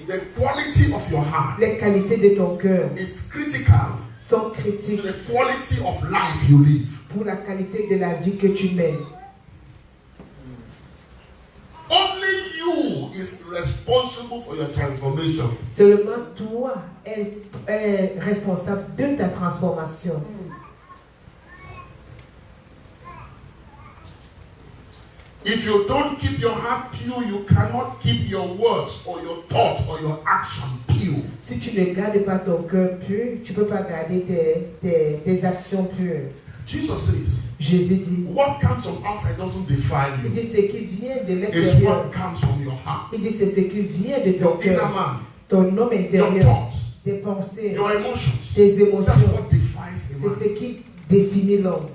The quality of your heart, Les qualités de ton cœur it's critical sont to critiques the quality of life you live. pour la qualité de la vie que tu mènes. Only you is responsible for your transformation. Seulement toi est responsable de ta transformation. If you don't keep your heart pure, you cannot keep your words or your thought or your action pure. Si tu ne gardes pas ton cœur pur, tu ne peux pas garder tes actions pures. Jesus says, Jésus dit, what comes from outside doesn't defile il you. dit ce qui vient de It's l'extérieur. what comes from your heart. Il dit c'est ce qui vient de ton Your inner cœur, man, ton homme your intérieur, thoughts, tes pensées, your emotions. tes That's émotions. what defies a C'est man. ce qui définit l'homme.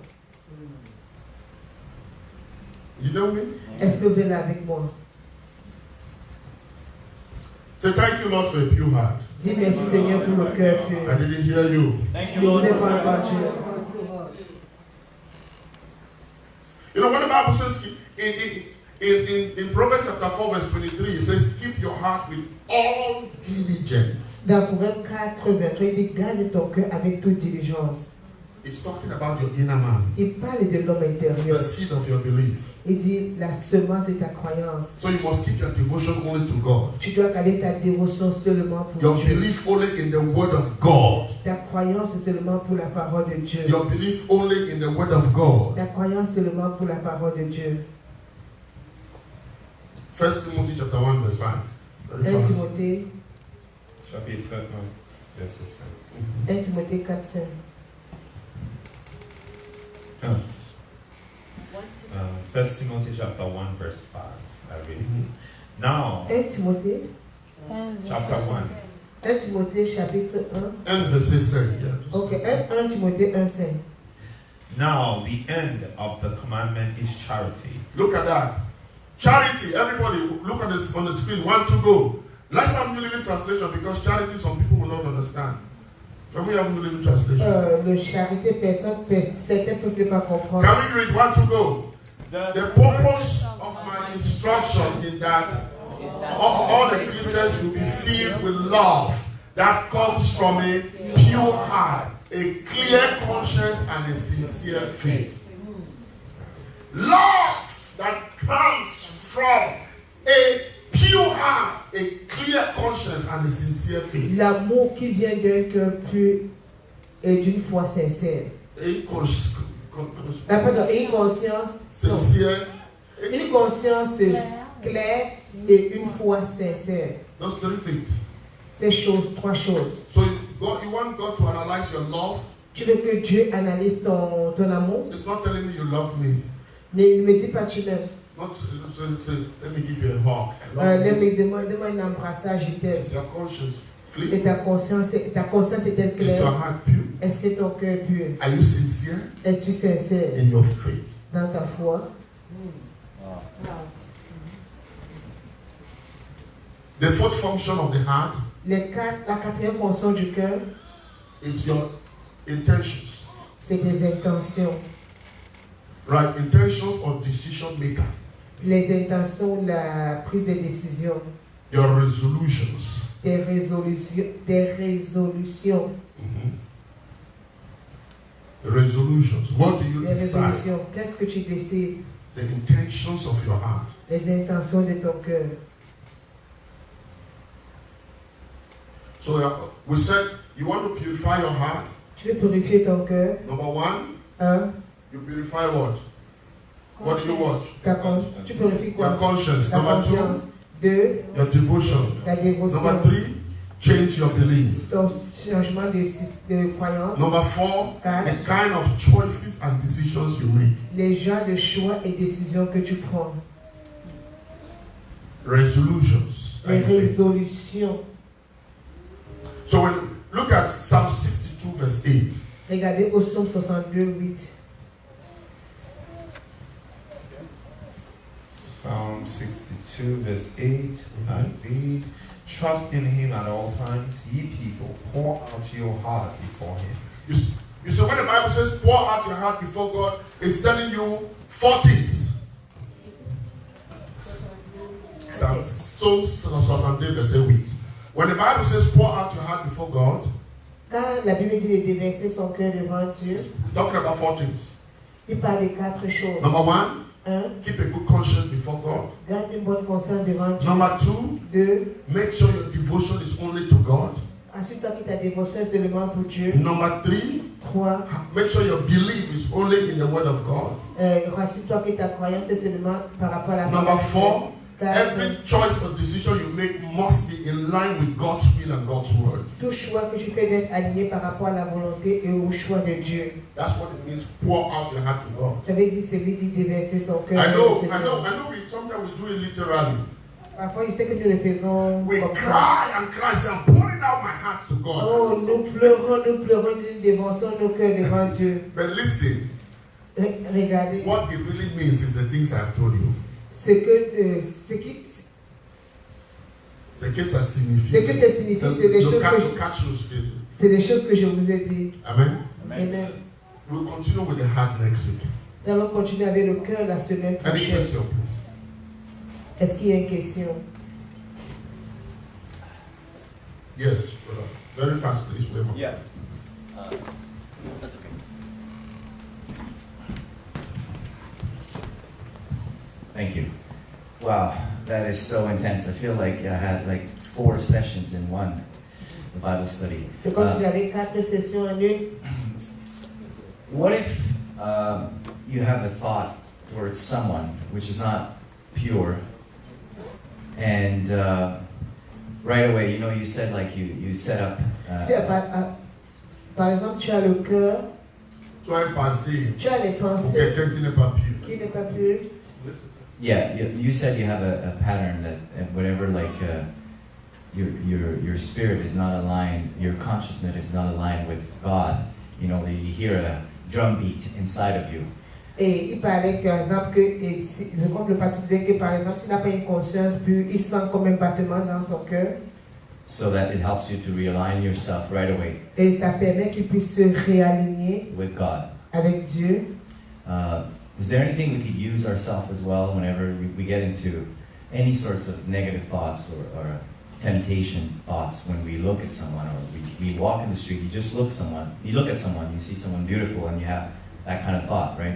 You know me? Est-ce que vous êtes là avec moi? Say thank you, Lord, for a pure heart. Dis merci Seigneur pour le cœur pur. I didn't hear you. Thank Ne you, vous Lord. ai pas entendu. You know, when the Bible says in Proverbs chapter 4, verse 23, it says, keep your heart with all diligence. Dans Proverbe 4, 23, il dit garde ton cœur avec toute diligence. It's talking about your inner man, Il parle de l'homme intérieur. the seed of your belief. Il dit la semence de ta croyance. So you must keep your devotion only to God. Tu dois garder ta dévotion seulement pour Your Dieu. belief only in the word of God. Ta croyance seulement pour la parole de Dieu. Your belief only in the word of God. Ta croyance seulement pour la parole de Dieu. 1 Timothy chapter 1, verse 5. 1 Very fast. Timothée, Chapitre 1, verset 1 Timothée 4, 5. 5. 1 Timothy chapter 1, verse 5. I read it. Now, 1 Timothée, chapter 1. 1 Timothée chapitre 1. And verse 6. Yeah. Ok, 1 Timothée 1, 5. Now, the end of the commandment is charity. Look at that. Charity. Everybody, look at this on the screen. 1, 2, go. Let's have New Living Translation because charity, some people will not understand. Can we have New Living Translation? Le charité, certains ne peuvent pas comprendre. Can we read 1, 2, go? The purpose of my instruction is that all the Christians will be filled with love that comes from a pure heart, a clear conscience, and a sincere faith. Love that comes from a pure heart, a clear conscience, and a sincere faith. L'amour qui vient d'un cœur pur et d'une foi sincère. Pardon, et une conscience Sincere. Une conscience claire et une foi sincère. Those three things. Ces choses, trois choses. So you want God to analyze your love. Tu veux que Dieu analyse ton amour? It's not telling me you love me. Ne me dis pas tu m'aimes. Not say, let me give you a hug. Demande-moi un embrassage, je t'aime. Is your conscience Et clear? ta conscience est-elle Is your claire? heart pure? Est-ce que ton cœur est pur? Are you sincere Es-tu sincère in your faith? dans ta foi? The fourth function of the heart La quatrième fonction du cœur, is your intentions. c'est des intentions. Right? Intentions or decision maker. Les intentions, la prise de décision, Your resolutions. des résolutions. Resolutions. What do you Les decide? résolutions. Qu'est-ce que tu décides? The intentions of your heart. Les intentions de ton cœur. So we said you want to purify your heart. Tu veux purifier ton cœur. Number one, Un, you purify what? What do you want? tu purifies Your quoi? conscience. Ta Number conscience. two, Deux, your devotion. ta dévotion. Number three, change your belief. Ton changement de croyance. Number four, Quatre, the kind of choices and decisions you make. les genres de choix et décisions que tu prends. Resolutions. Les résolutions. So when look at Psalm 62 verse 8. Regardez au psaume 62, 8. Psalm 62, verse 8, I read, trust in him at all times, ye people, pour out your heart before him. You see, when the Bible says pour out your heart before God, it's telling you four things. Psalm 62 verse 8. When the Bible says pour out your heart before God, Quand la Bible dit de déverser son cœur devant Dieu, it's talking about four things. il parle de quatre choses. Number one, Un, keep a good conscience before God. garde une bonne conscience devant Dieu. Number two, Deux, make sure your devotion is only to God. assure-toi que ta dévotion est seulement pour Dieu. Number three, Trois, make sure your belief is only in the Word of God. rassure-toi que ta croyance est seulement par rapport à la Number parole de Dieu. four, Quatre, every choice or decision you make must be in line with God's will and God's word. tout choix que tu fais d'être aligné par rapport à la volonté et au choix de Dieu. That's what it means. Pour out your heart to God. Ça veut dire, c'est lui qui déverser son cœur. I know. Sometimes we do it literally. Parfois, je sais que nous le faisons We comme ça. cry and cry, say, I'm pouring out my heart to God. Oh, nous pleurons, nous dévançons nos cœurs devant Dieu. But listen, Regardez, what it really means is the things I've told you. ce que ça signifie, c'est des choses c'est des choses que je vous ai dit. Amen. Amen. We'll continue with the heart next week. Nous allons continuer avec le cœur la semaine Any prochaine. question, please? Est-ce qu'il y a une question? Yes, brother. Very fast, please. Wait. Yeah. That's okay. Thank you. Wow, that is so intense. I feel like I had like 4 sessions in one, the Bible study. C'est comme si j'avais 4 sessions en une. What if you have a thought towards someone which is not pure, and right away, you know, you said like you set up. Par exemple, tu as le cœur, Tu as une pensée tu as les pour pensées quelqu'un qui n'est pas pur. qui n'est pas pure. Yeah, you said you have a pattern that whatever like your spirit is not aligned, your consciousness is not aligned with God. You know, you hear a drum beat inside of you. Et il parlait par exemple comme le pasteur disait que par exemple, s'il n'a pas une conscience pure, il sent comme un battement dans son cœur. So that it helps you to realign yourself right away Et ça permet qu'il puisse se réaligner with God. avec Dieu. Is there anything we could use ourselves as well whenever we get into any sorts of negative thoughts or temptation thoughts when we look at someone or we walk in the street, you look at someone, you see someone beautiful and you have that kind of thought, right?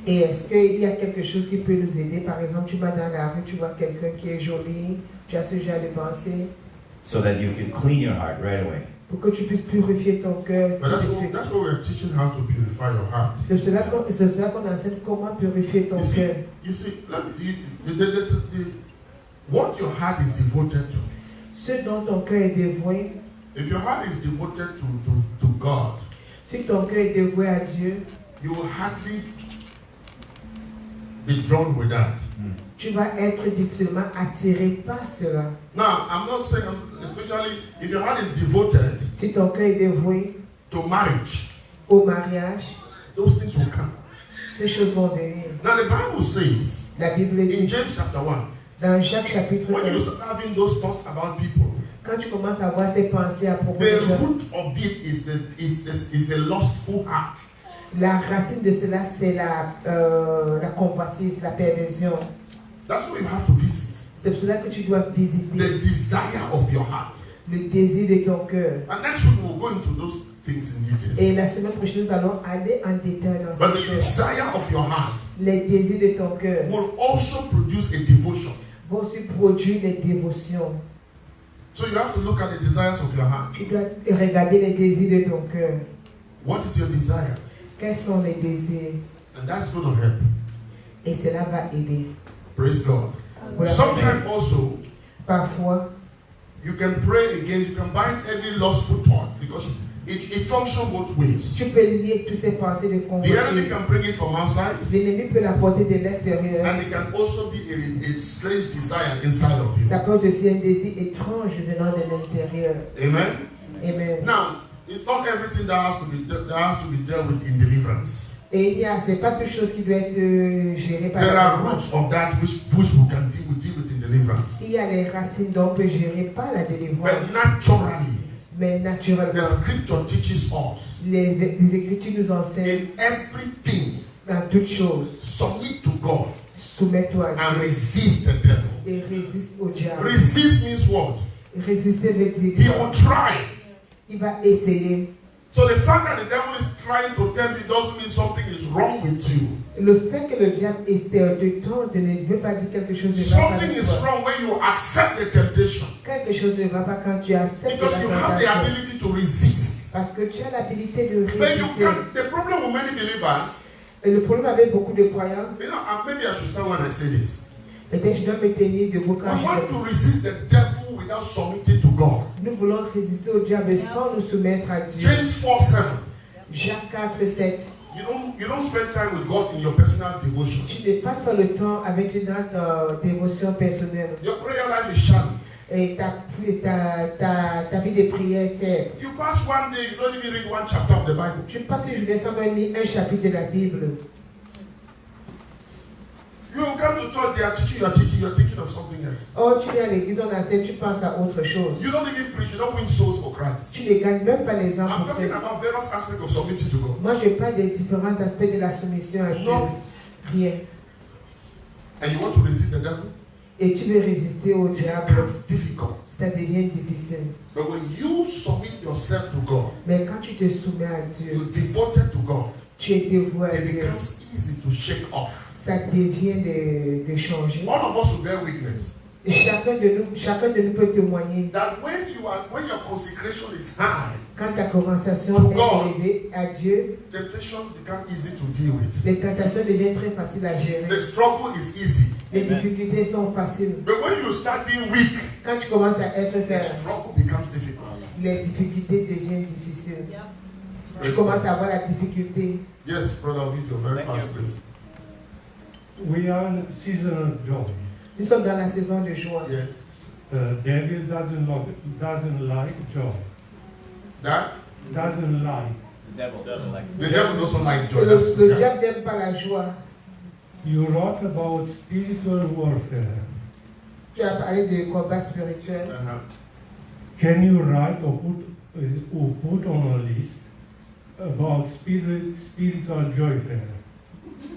Et est-ce qu'il y a quelque chose qui peut nous aider? Par exemple, tu vas dans la rue, tu vois quelqu'un qui est joli, tu as ce genre de pensée, so that you can clean your heart right away. pour que tu puisses purifier ton cœur. But that's what we're teaching, how to purify your heart. C'est cela qu'on enseigne comment purifier ton cœur. You see, what your heart is devoted to. Ce dont ton cœur est dévoué, If your heart is devoted to God, si ton cœur est dévoué à Dieu, you will hardly be drawn with that. tu vas être difficilement attiré par cela. Now, I'm not saying, especially if your heart is devoted Si ton cœur est dévoué to marriage, au mariage, those things will come. ces choses vont venir. Now, the Bible says La Bible in dit James chapter 1, dans Jacques chapitre when you 1, start having those thoughts about people, quand tu commences à avoir ces pensées à propos de the gens, root of it is a lustful heart. la racine de cela, c'est la convoitise, la perversion. That's what you have to visit. C'est pour cela que tu dois visiter The desire of your heart. le désir de ton cœur. And next week we'll go into those things in details. Et la semaine prochaine, nous allons aller en détail dans But ces the choses. desire of your heart Les désirs de ton cœur will also produce a devotion. vont aussi produire les dévotions. So you have to look at the desires of your heart. Tu dois regarder les désirs de ton cœur. What is your desire? Quels sont les désirs? And that's going to help. Et cela va aider. Praise God. Voilà. Sometimes also, Parfois, you can pray against, you can bind every lustful thought because it functions both ways. tu peux lier toutes ces pensées de The enemy convoitise. can bring it from outside, L'ennemi peut l'apporter de l'extérieur. and it can also be a strange desire inside of you. Ça peut être aussi un désir étrange venant de l'intérieur. Amen. Amen. Now, it's not everything that has to be dealt with in deliverance. Et c'est pas toute chose qui doit être gérée par There la are délivrance. roots of that which we can deal with in deliverance. Il y a les racines dont on peut gérer pas la délivrance. But naturally, Mais the naturellement, scripture teaches us les Écritures nous enseignent in everything, dans toutes choses. submit to God Soumets-toi à and Dieu resist the devil. et résiste au diable. Resist means what? Résister veut He dire will try. qu'il va essayer. So the fact that the devil is trying to tempt you doesn't mean something is wrong with you. Le fait que le diable te tente ne veut pas dire quelque chose ne va pas Something avec is toi. wrong when you accept the temptation Quelque chose ne va pas quand tu acceptes because you la have the tentation. ability to resist. Parce que tu as l'habilité de But you résister. can't. The problem with many believers, Et le problème avec beaucoup de croyants, maybe I should start when I say this. peut-être je dois me tenir debout quand We want je to resist the devil without submitting to God. Nous voulons résister au diable sans nous soumettre à Dieu. James 4:7. Jacques 4, 7. You don't spend time with God in your personal devotion. Tu ne passes pas le temps avec Dieu dans ta dévotion personnelle. Your prayer life is shallow. Et ta vie de prière est faible. You pass one day, you don't even read one chapter of the Bible. Tu passes une journée sans même lire un chapitre de la Bible. You come to church, they are teaching, you're thinking of something else. Oh, tu viens à l'église, on enseigne, tu penses à autre chose. You don't even preach, you don't win souls for Christ. Tu ne gagnes même pas les âmes I'm pour talking Christ. about various aspects of submitting to God. Moi, je parle des différents aspects de la soumission à Dieu. Non. Rien. And you want to resist the devil? Et tu veux résister au It diable. becomes difficult. Ça devient difficile. But when you submit yourself to God, Mais quand tu te soumets à Dieu, you're devoted to God, tu es dévoué à it Dieu. becomes easy to shake off. Ça devient de changer. All of us will bear witness Et chacun de nous peut témoigner. that when your consecration is high, Quand ta conversation To God. est élevée à Dieu, temptations become easy to deal with. les tentations deviennent très faciles à gérer. The struggle is easy. Les difficultés sont faciles. But when you start being weak, Quand tu commences à être the faible, struggle becomes difficult. les difficultés deviennent difficiles. Tu Praise commences God. à avoir la difficulté. Yes, Brother Vito, very Thank fast, you. please. We are in season of joy. Nous sommes dans la saison de joie. Yes. The devil doesn't like joy. That Doesn't like. The devil doesn't like the devil doesn't like joy. Le That's, le yeah. diable n'aime pas la joie. You wrote about spiritual warfare. Tu as parlé de combat spirituel. Uh-huh. Can you write or put on a list about spiritual joy fair?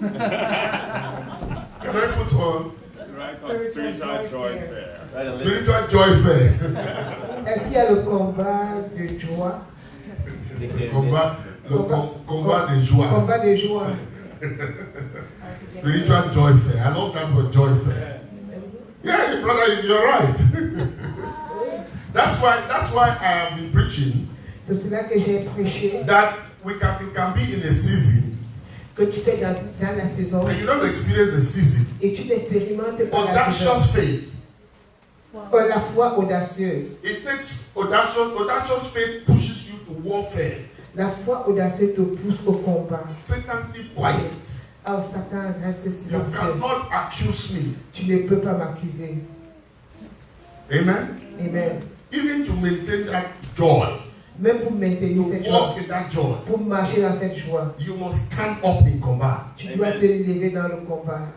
Can I put on Right on spiritual joy fair. Right, a little. spiritual joy fair? Est-ce qu'il y a le combat de joie? Combat de joie. Combat de joie. Spiritual joy fair. I love that word, joy fair. Yeah, brother, you're right. That's why I have been preaching C'est pour cela que j'ai prêché that you can be in a season que tu peux dans la saison and you don't experience a season. et tu n'expérimentes pas la saison. Audacious faith. La foi audacieuse. It takes audacious faith pushes you to warfare. La foi audacieuse te pousse au combat. Satan, keep quiet. Oh, Satan, reste You silencieux. cannot accuse me. Tu ne peux pas m'accuser. Amen. Amen. Even to maintain that joy, Même pour maintenir to cette walk joie, in that joy, pour marcher dans cette joie, you must stand up in combat. tu dois te lever dans le combat.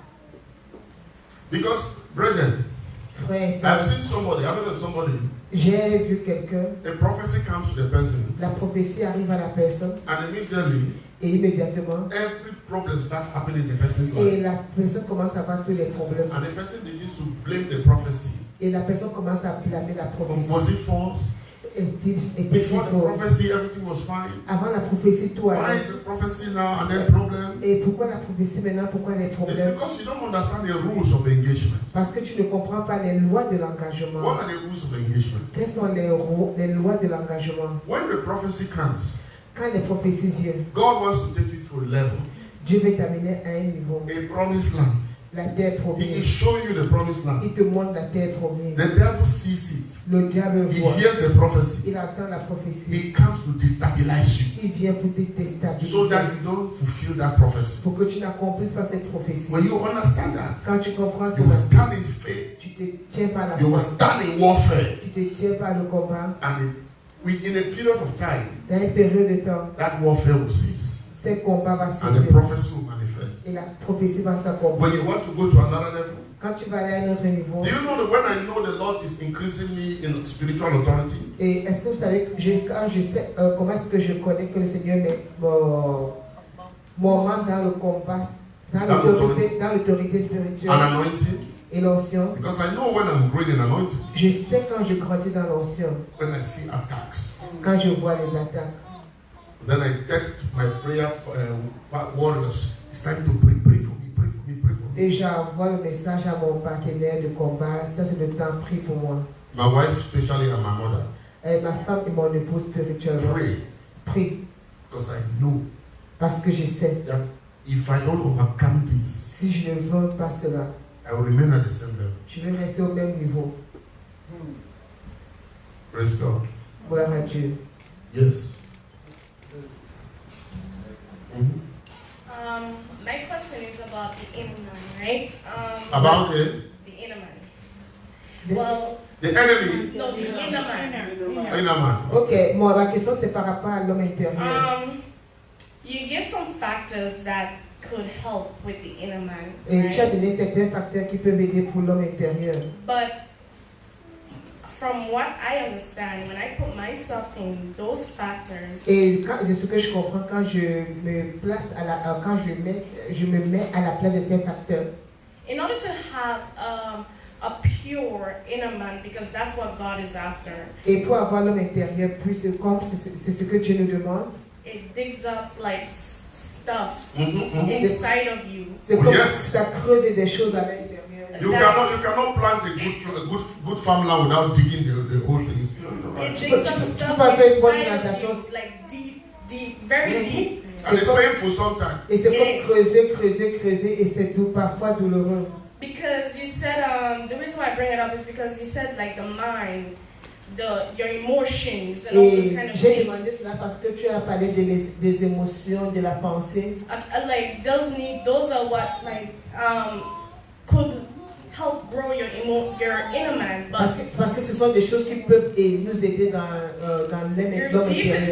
Because, brethren, Frère et I've sœur, seen somebody, j'ai vu quelqu'un, a prophecy comes to the person, la prophétie arrive à la personne and immediately et immédiatement, every problem starts happening in the person's et life. la personne commence à avoir tous les problèmes. And the person begins to blame the prophecy. Et la personne commence à blâmer la prophétie. Was it false? Et Before the prophecy, everything was fine. avant la prophétie, tout Why allait. is the prophecy now and then problem? Et pourquoi la prophétie maintenant? Pourquoi les It's problèmes? because you don't understand the rules of engagement. Parce que tu ne comprends pas les lois de What l'engagement. are the rules of engagement? Quelles sont les lois de l'engagement? When the prophecy comes, Quand les prophéties viennent, God wants to take you to a level, Dieu veut t'amener à un niveau. a promised land. La terre He is promise. showing you the promised land. Il te montre la terre promise. The devil sees it. Le diable He voit. hears the prophecy. Il entend la prophétie. He comes to destabilize you Il vient pour te déstabiliser. so that you don't fulfill that prophecy. Pour que tu n'accomplisses pas cette prophétie. When you understand that, Quand tu comprends you will cela, stand in faith. tu te tiens par la You will foi. stand in warfare. Tu te tiens par le combat. And within a period of time, Dans une période de temps, that warfare will cease. ce combat va And the cesser. prophecy will manifest. Et la prophétie va When s'accomplir. you want to go to another level, Quand tu vas aller à un autre niveau, do you know that when I know the Lord is increasing me in spiritual authority, et est-ce que vous savez que quand je sais comment est-ce que je connais que le Seigneur met mon main dans le combat, dans l'autorité spirituelle an anointing? et l'onction? Because I know when I'm growing in anointing, Je sais quand je grandis dans l'onction, when I see attacks, quand je vois les attaques. then I text my prayer warriors. It's time to pray. Pray for me. Pray for me. Pray for me. Et j'envoie le message à mon partenaire de combat. Ça, c'est le temps, prie pour moi. My wife, especially, and my mother. Et ma femme et mon épouse spirituellement. Pray Prie. because I know Parce que je sais, that if I don't overcome this, si je ne veux pas cela, I will remain at the same level. je vais rester au même niveau. Praise God. Gloire à Dieu. Yes. My question is about the inner man, right? About it, The inner man. Well, the enemy, no, the inner man. inner man. Ok, moi, ma question c'est par rapport à l'homme intérieur. You give some factors that could help with the inner man, Et tu as right? donné certains facteurs qui peuvent aider pour l'homme intérieur. But from what I understand, when I put myself in those factors, Et de ce que je comprends, quand je me place quand je me mets à la place de ces facteurs, in order to have a pure inner man, because that's what God is after, et pour avoir l'homme intérieur plus comme c'est ce que Dieu nous demande, it digs up like stuff Mhm. inside of you. c'est Oh, comme yes. ça creuse des choses à l'intérieur. You cannot plant a good farmland without digging the whole thing. It Tu digs up peux stuff pas faire une bonne inside of plantation. you, like deep, very deep. And it's painful sometimes. Et c'est Yes. comme creuser et c'est parfois douloureux. Because you said, the reason why I bring it up is because you said like the mind, your emotions and all those Et kind of j'ai things. demandé cela parce que tu as parlé des émotions, de la pensée. Like those are what like could help grow your inner man, but Parce que ce sont des choses qui peuvent nous aider dans your l'homme intérieur.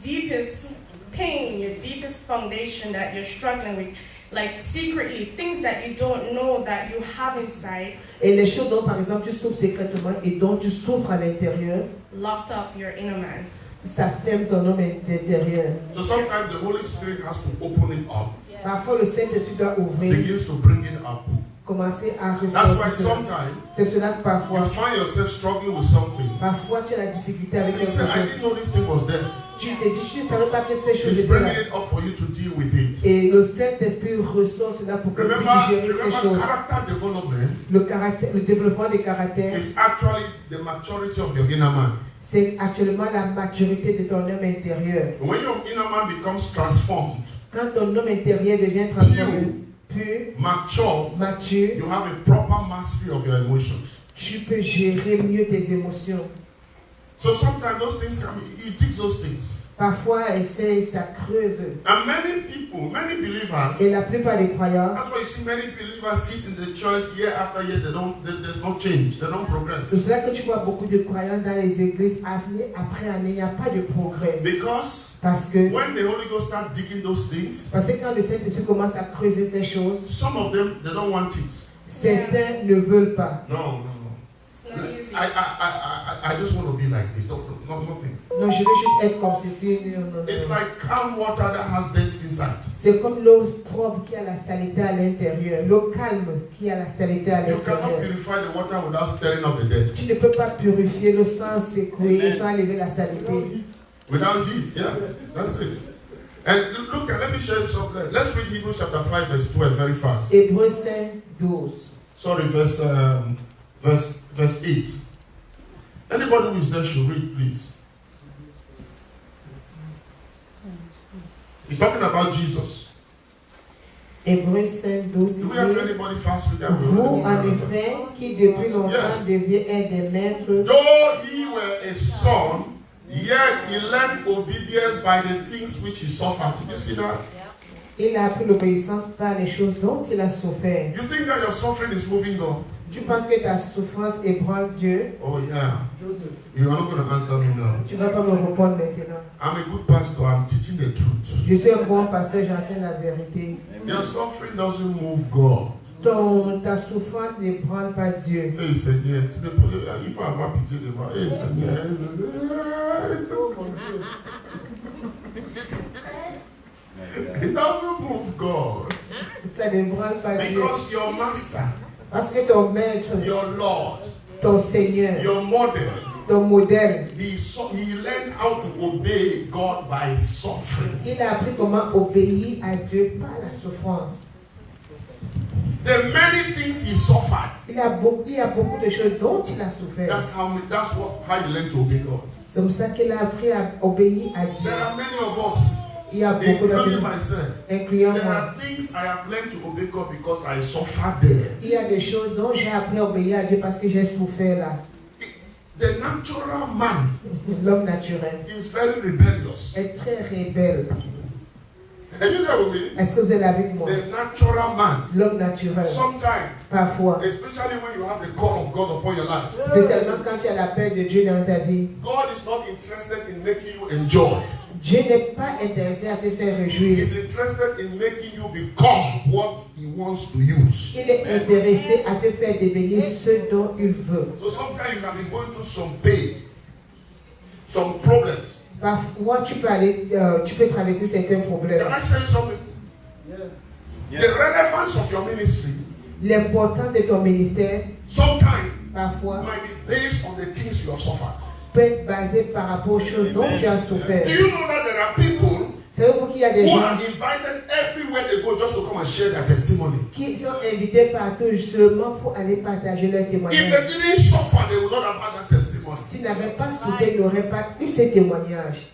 deepest pain, your deepest foundation that you're struggling with, like secretly, things that you don't know that you have inside, Et les choses dont, par exemple, tu souffres secrètement et dont tu souffres à l'intérieur, locked up your inner man. ça ferme ton homme intérieur. So sometimes the Holy Spirit has to open it up, Parfois, le Saint-Esprit doit ouvrir, begins to bring it up. commencer à That's why ressortir cela. sometimes C'est pour cela que you parfois, find yourself struggling with something. tu as la difficulté avec And you quelque say, I chose. didn't know this thing was there. Tu te dis, je ne savais pas que ces choses He's étaient bringing là. it up for you to deal with it. Et le Saint-Esprit ressort cela pour que tu puisses gérer ces Remember, choses. character development Le développement des caractères, is actually the maturity of your inner man. c'est actuellement la maturité de ton homme intérieur. When your inner man becomes transformed, Quand ton homme intérieur devient transformé, pur, mature, mature, you have a proper mastery of your emotions. tu peux gérer mieux tes émotions. So sometimes those things come, he takes those things. Parfois, ça creuse. And many people, many believers, Et la plupart des croyants, that's why you see many believers sit in the church year after year, there's no change, they don't progress. c'est cela que tu vois beaucoup de croyants dans les églises, année après année, il n'y a pas de progrès. Because Parce que when the Holy Ghost starts digging those things, quand le Saint-Esprit commence à creuser ces choses, some of them, they don't want it. certains ne veulent pas. No. It's not easy. I just want to be like this. Nothing. Non, je veux juste être comme ceci. Non. It's like calm water that has depth inside. C'est comme l'eau propre qui a la salité à l'intérieur, l'eau calme qui a la salité à You cannot l'intérieur. purify the water without stirring up the depth. Tu ne peux pas purifier l'eau sans secouer, sans lever la salité. Without heat, yeah, that's it. And look, let me share something. Let's read Hebrews chapter 5, verse 12 very fast. Hébreux 5, 12. Sorry, verse 8. Anybody who is there should read, please. He's talking about Jesus. Hébreux 5, 12. Do we have anybody fast reader? Vous, en effet, qui depuis longtemps Yes. deviez être des maîtres, Though he were a son, yet he learned obedience by the things which he suffered. Did you see that? il a appris l'obéissance par les choses dont il a souffert. You think that your suffering is moving God? Tu penses que ta souffrance ébranle Dieu? Oh yeah. You are not going to answer me now. Tu ne vas pas me répondre maintenant. I'm a good pastor. I'm teaching the truth. Je suis un bon pasteur, j'enseigne la vérité. Your suffering doesn't move God. Ta souffrance n'ébranle pas Dieu. Hey, Seigneur, if I have pity de moi, hey, Seigneur, it doesn't move God. Ça n'ébranle pas Dieu. Because your master, Parce que ton maître, your Lord, ton Seigneur, your model, ton modèle, he learned how to obey God by suffering. il a appris comment obéir à Dieu par la souffrance. The many things he suffered. Il y a beaucoup de choses dont il a souffert. That's how you learn to obey God. C'est comme ça qu'il a appris à obéir à Dieu. There are many of us, Il y a beaucoup de including choses, myself. incluant There moi. are things I have learned to obey God because I suffered there. Il y a des choses dont j'ai appris à obéir à Dieu parce que j'ai souffert là. The natural man L'homme naturel is very rebellious. est très rebelle. Are you there with me? Est-ce que vous êtes avec moi? The natural man, L'homme naturel, sometimes, parfois, especially when you have the call of God upon your life, spécialement quand tu as la paix de Dieu dans ta vie, God is not interested in making you enjoy. Dieu n'est pas intéressé à te faire réjouir. He's interested in making you become what he wants to use. Il est intéressé à te faire devenir ce dont il veut. So sometimes you can be going through some pain, some problems. Parfois, tu peux traverser certains problèmes. Can I say something? The relevance of your ministry L'importance de ton ministère, sometimes parfois, might be based on the things you have suffered. peut être basée par rapport aux choses dont tu as souffert. Do you know that there are people Savez-vous qu'il y a des who gens are invited everywhere they go just to come and share their testimony? qui sont invités partout seulement pour aller partager leur If they témoignage? didn't suffer, they would not have had that testimony. S'ils n'avaient pas souffert, ils n'auraient pas eu ce témoignage.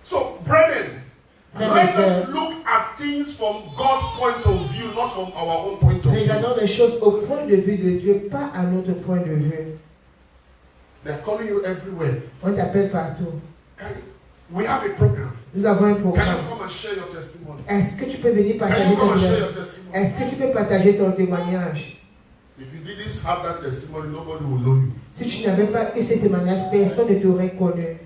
So, brethren, Frères et let us sœurs, look at things from God's point of view, not from our own point of view. regardons les choses au point de vue de Dieu, pas à notre point de vue. They're calling you everywhere. On t'appelle partout. We have a program. Nous avons un Can programme. you come and share your testimony? Est-ce que tu peux venir Can partager you ton come and share témoignage? your testimony? Est-ce que tu peux partager ton témoignage? If you didn't have that testimony, nobody will know you. Si tu n'avais pas eu ce témoignage, personne ne t'aurait connu.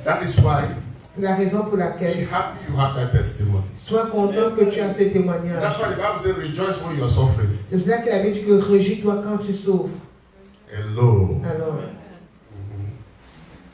That is why C'est la raison pour be laquelle happy you have that testimony. sois content que tu as ce témoignage. That's why the Bible says rejoice when you are suffering. C'est pour cela que la Bible dit que réjouis-toi quand tu souffres. Hello. Alors,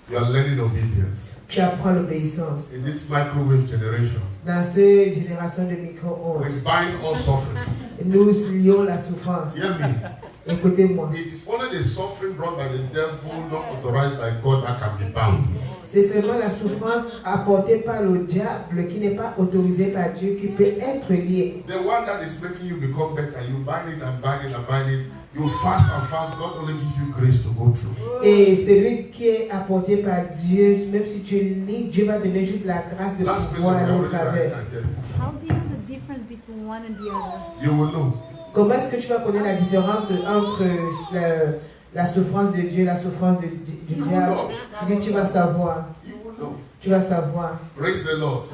You are learning obedience. tu apprends l'obéissance. In this microwave generation, Dans cette génération de micro-ondes, we bind all suffering. nous lions la souffrance. Hear me. Écoutez-moi. It is only the suffering brought by the devil, not authorized by God, that can be bound. C'est seulement la souffrance apportée par le diable qui n'est pas autorisée par Dieu qui peut être liée. The one that is making you become better, you bind it and bind it and bind it. You fast and fast, God only gives you grace to go through. Et celui qui est apporté par Dieu, même si tu lis, Dieu va donner juste la grâce de Last pouvoir aller question, au travers. How do you know the difference between one and the other? You will know. Comment est-ce que tu vas connaître la différence entre la souffrance de Dieu et la souffrance du diable? Il dit, tu vas savoir. You will know. Tu vas savoir. Praise the Lord.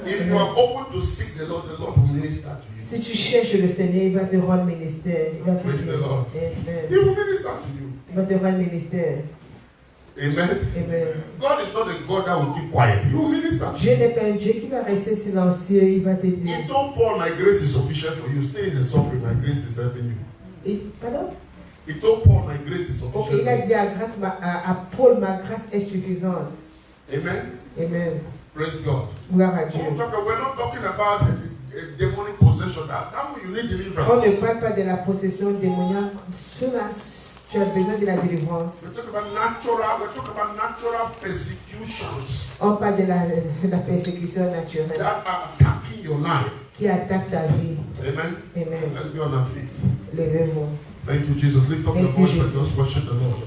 If you are open to seek the Lord will minister to you. Si tu cherches le Seigneur, il va te rendre ministère. Il va te Praise the Lord. Amen. He will minister to you. Il va te rendre ministère. Amen. Amen. God is not a God that will keep quiet. He will minister. Dieu n'est pas un Dieu qui va rester silencieux. Il va te dire. He told Paul, my grace is sufficient for you. Stay in the suffering. My grace is helping you. Pardon? He told Paul, my grace is Ok, sufficient. il a dit à Paul, ma grâce est suffisante. Amen. Amen. Praise God. Gloire à Dieu. We're not talking about demonic possession. That way you need On ne deliverance. parle pas de la possession démoniaque. Cela, tu as besoin de la délivrance. We're talking about natural persecutions On parle de la persécution naturelle that are attacking your life. qui attaque ta vie. Amen. Amen. Let's be on our feet. Levez-vous. Thank you, Jesus. Lift up your Merci, voice and Jesus. just worship the Lord.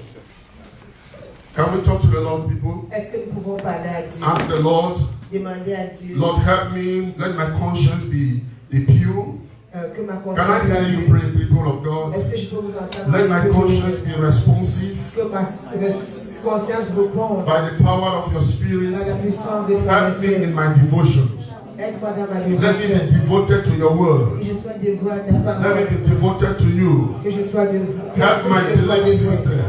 Can we talk to the Lord, people? Est-ce que nous pouvons parler à Dieu? Ask the Lord, Demander à Dieu Lord, help me. Let my conscience be pure. que ma Can I conscience hear soit you pure. pray, people of God? Est-ce que je peux vous entendre? Let my conscience be responsive Que ma conscience réponde by the power of your à Spirit. la puissance de ton Help me in esprit. my devotions. Aide-moi dans ma Let me be dévotion. devoted to your Que word. je sois dévoué à ta Let parole. me be devoted to you. Que je sois dévoué. Help my Que je sois belief dévoué. system.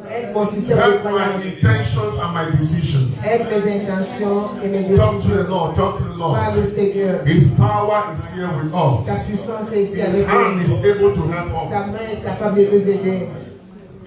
Aide mon système de Help croyance. my intentions and my decisions. Aide mes intentions et mes Talk to the décisions. Lord. Talk to the Lord. Parle au Seigneur. His power is here with Ta us. puissance est ici His avec hand nous. is able to help us. Ta main est capable de nous aider.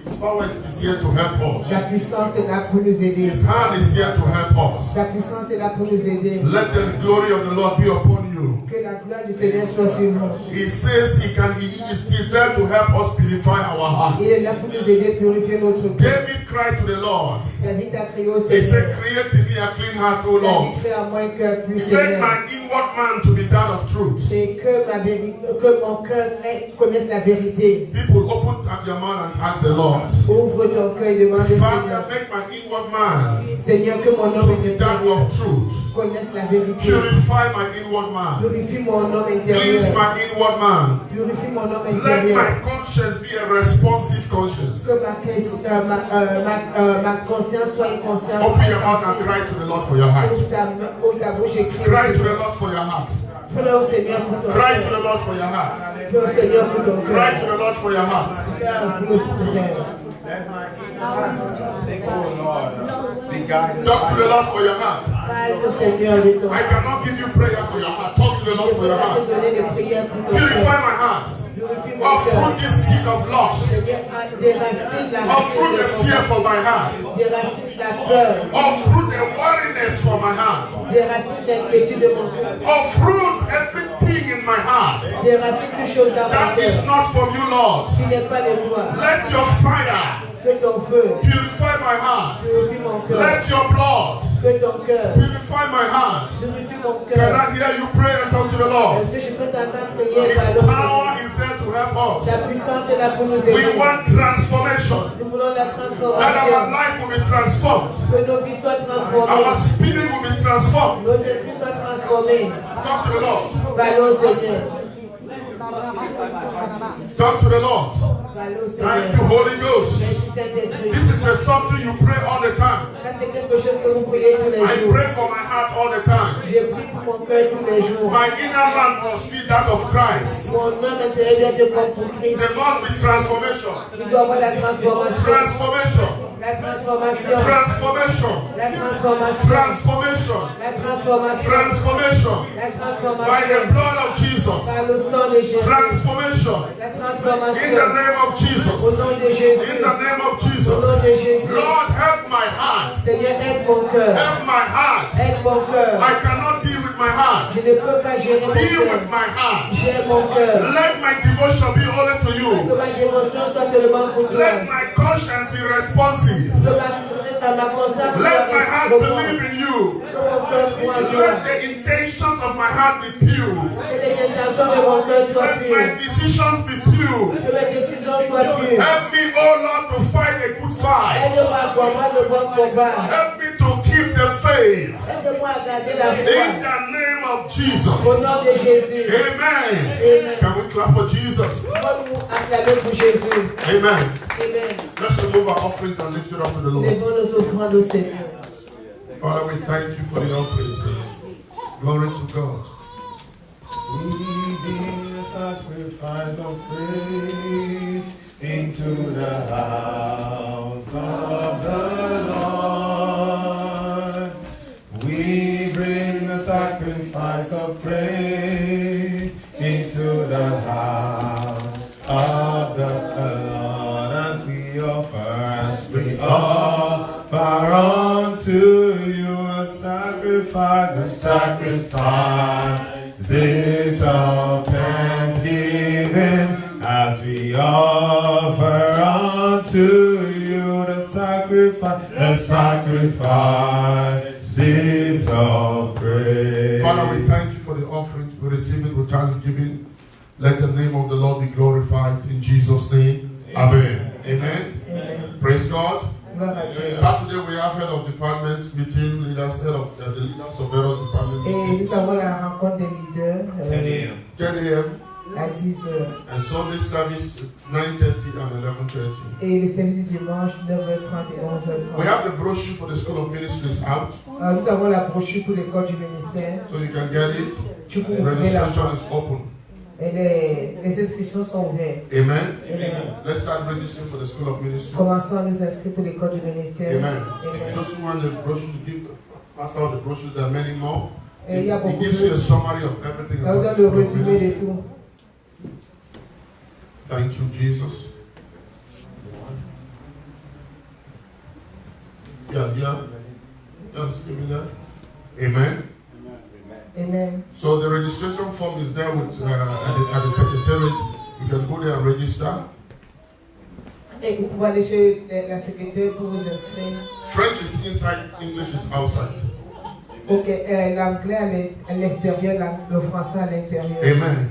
His power is here to help us. Ta puissance est là pour nous aider. His hand is here to help us. Ta puissance est là pour nous aider. Let the glory of the Lord be upon you. Que la gloire du Seigneur soit sur nous. He says he is there to help us purify our hearts. Il est là pour nous aider à purifier notre cœur. David cried to the Lord. David a crié au He said, Seigneur. create in me a clean heart, O Lord. David crée à moi un cœur plus Make Seigneur. my inward man to be that of truth. Et que mon cœur connaisse la vérité. People open up your mouth and ask the Lord, Ouvre ton cœur et demande au Father, Seigneur. make my inward man Seigneur, que mon to homme be that intérieur of truth. connaisse la vérité. Purify my inward man. Purifie mon homme Cleanse intérieur. my inward man. Purifie mon homme Let intérieur. my conscience be a responsive conscience. Que ma conscience soit une conscience. Open your mouth and cry to the Lord for your heart. Ouvre ta bouche et crie. Cry to the Lord for your heart. Prie au Seigneur pour ton Cry to cœur. the Lord for your heart. Prie au Seigneur pour ton Cry cœur. to the Lord for your heart. Prie au Seigneur. Talk to the Lord for your heart. Parle au Seigneur de ton I cannot give you prayer for your heart. Talk to the Lord for your Je heart. peux te donner des prières pour ton Purify cœur. my heart. Purifie mon cœur. Uproot this seed of lust. Seigneur, déracine la Uproot the fear for my heart. Déracine la peur. Uproot the worriness for my heart. Déracine l'inquiétude de mon cœur. Uproot everything in my heart Déracine toute chose dans mon that is cœur. not from you, Lord. Qui n'est pas de toi. Let your fire Que ton feu purify my heart. purifie mon cœur. Let your blood Que ton cœur purify my heart. purifie mon Can cœur. I hear you pray and talk to the Lord? Est-ce que je peux t'entendre prier His par le power is there to help us. La puissance est là pour nous We aider. want transformation. Nous voulons la That our transformation. life will be transformed. Que nos vies soient Our transformées. spirit will be transformed. Nos esprits soient transformés. Talk to the Lord. Parlons au Seigneur. Talk to the Lord. Parlons au Thank you, Seigneur. Holy Ghost. Merci Saint-Esprit. This is something you pray all the time. Ça c'est quelque chose que vous priez tous les I jours. pray for my heart all the time. Je prie pour mon cœur tous les jours. My inner man must be that of Christ. Mon homme intérieur doit être comme pour Christ. There must be transformation. Il doit avoir la transformation. Transformation. La transformation. Transformation. La transformation. Transformation. La transformation. Transformation. La transformation. By the blood of Jesus. Par le sang de Jésus. Transformation. La transformation. In the name of Jesus. Au nom de Jésus. In the name of Au nom Jesus. de Jésus. Lord, help my heart. Seigneur, aide mon cœur. Help my heart. Aide mon cœur. I cannot deal with my heart. Je ne peux pas gérer mon Deal cœur. with my heart. Gère mon cœur. Let my devotion be only to Que you. ma dévotion soit seulement pour toi. Let my conscience be responsive. Que ma conscience Let my soit heart pour moi. believe in you. Que mon cœur croie en toi. Let the intentions of my heart be pure. Que les intentions de mon cœur soient Let my pures. decisions be pure. Que mes décisions soient pures. Help me, oh Lord, to fight a good fight. Aide-moi à combattre le bon combat. Help me to keep the faith. Aide-moi à garder la In foi. the name of Jesus. Au nom de Jésus. Amen. Amen. Can we clap for Jesus? Nous acclamer pour Jésus. Amen. Amen. Let's remove our offerings and lift it up to the Lord. Levons nos offrandes au Seigneur. Father, we thank you for the offerings. Glory to God. We bring a sacrifice of praise into the house of the Lord. We bring a sacrifice of praise into the house of the Lord as we offer unto you a sacrifices of thanksgiving as we offer unto you the sacrifices of praise. Father, we thank you for the offerings. We receive it with thanksgiving. Let the name of the Lord be glorified in Jesus' name. Amen. Amen. Amen. Praise God. Gloire à Dieu. Saturday we have head of departments meeting, leaders, the leaders of various departments Et meeting. nous avons la rencontre des leaders 10 a.m. à 10 heures. and Sunday service 9:30 and 11:30. Et le service du dimanche 9h30 et 11h30. We have the brochure for the School of Ministries out, Nous avons la brochure pour l'école du ministère. so you can get it. Tu peux ouvrir la Registration is open. Et les inscriptions sont ouvertes. Amen. Amen. Let's start registering for the School of Ministry. Commençons à nous inscrire pour l'école du ministère. Amen. Amen. Those who want the brochure to give, pass out the brochures. There are many more. Et il y a It beaucoup gives you a de... summary of everything Ça vous about the donne le School of résumé Ministry. de tout. Thank you, Jesus. Yeah. Just give me that. Amen. Amen. So the registration form is there with at the secretariat. You can go there and register. Et vous pouvez aller chez la secrétaire pour vous inscrire. French is inside, English is outside. Ok, l'anglais à l'extérieur, le français à l'intérieur. Amen.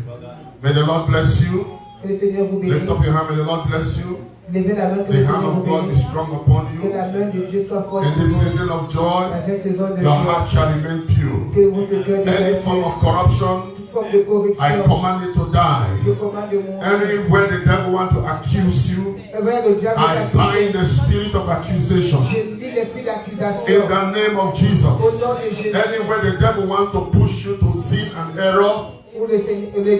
May the Lord bless you. Que le Seigneur vous bénisse. Lift up your hand. May the Lord bless you. Levez la main que The le hand Seigneur vous of God be bénisse. strong upon Que you. la main de Dieu soit forte In sur this vous. season of joy, Dans cette saison de your joie. heart shall remain pure. Que votre cœur Any devienne form pur. of corruption, Toute forme de I corruption. command it to Je die. commande de mourir. Anywhere the devil wants to accuse you, Et vers le diable I bind s'accuser. the spirit of accusation. Je lis l'esprit In d'accusation. the name of Au Jesus. nom de Jésus. Anywhere the devil wants to push you to sin and error, Où le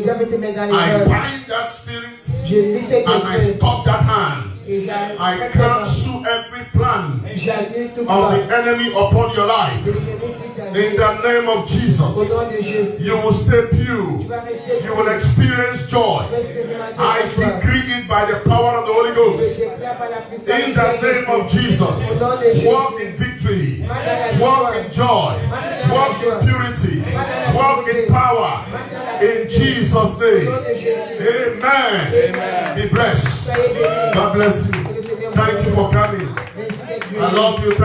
diable te met dans les I cœurs. bind that spirit Je lis cet and I esprit. stop that hand. Et I cancel every plan j'annule tout of plan. the enemy upon your life. De l'ennemi sur ta In vie. the name of Au Jesus, nom de Jésus. you will stay Tu pure. vas rester You will experience joy. Tu vas expérimenter I la joie. decree it by the power of the Holy Je Ghost. déclare par la puissance In du the name Saint-Esprit. of Jesus, Au nom de Jésus. walk in victory, Marche dans la walk joie. in joy, walk in purity, walk in power. In Jesus' Au nom name, de Jésus. amen. Be blessed. Soyez bénis. God bless you. Que le Seigneur vous Thank you for coming. bénisse. I love you. Thank you.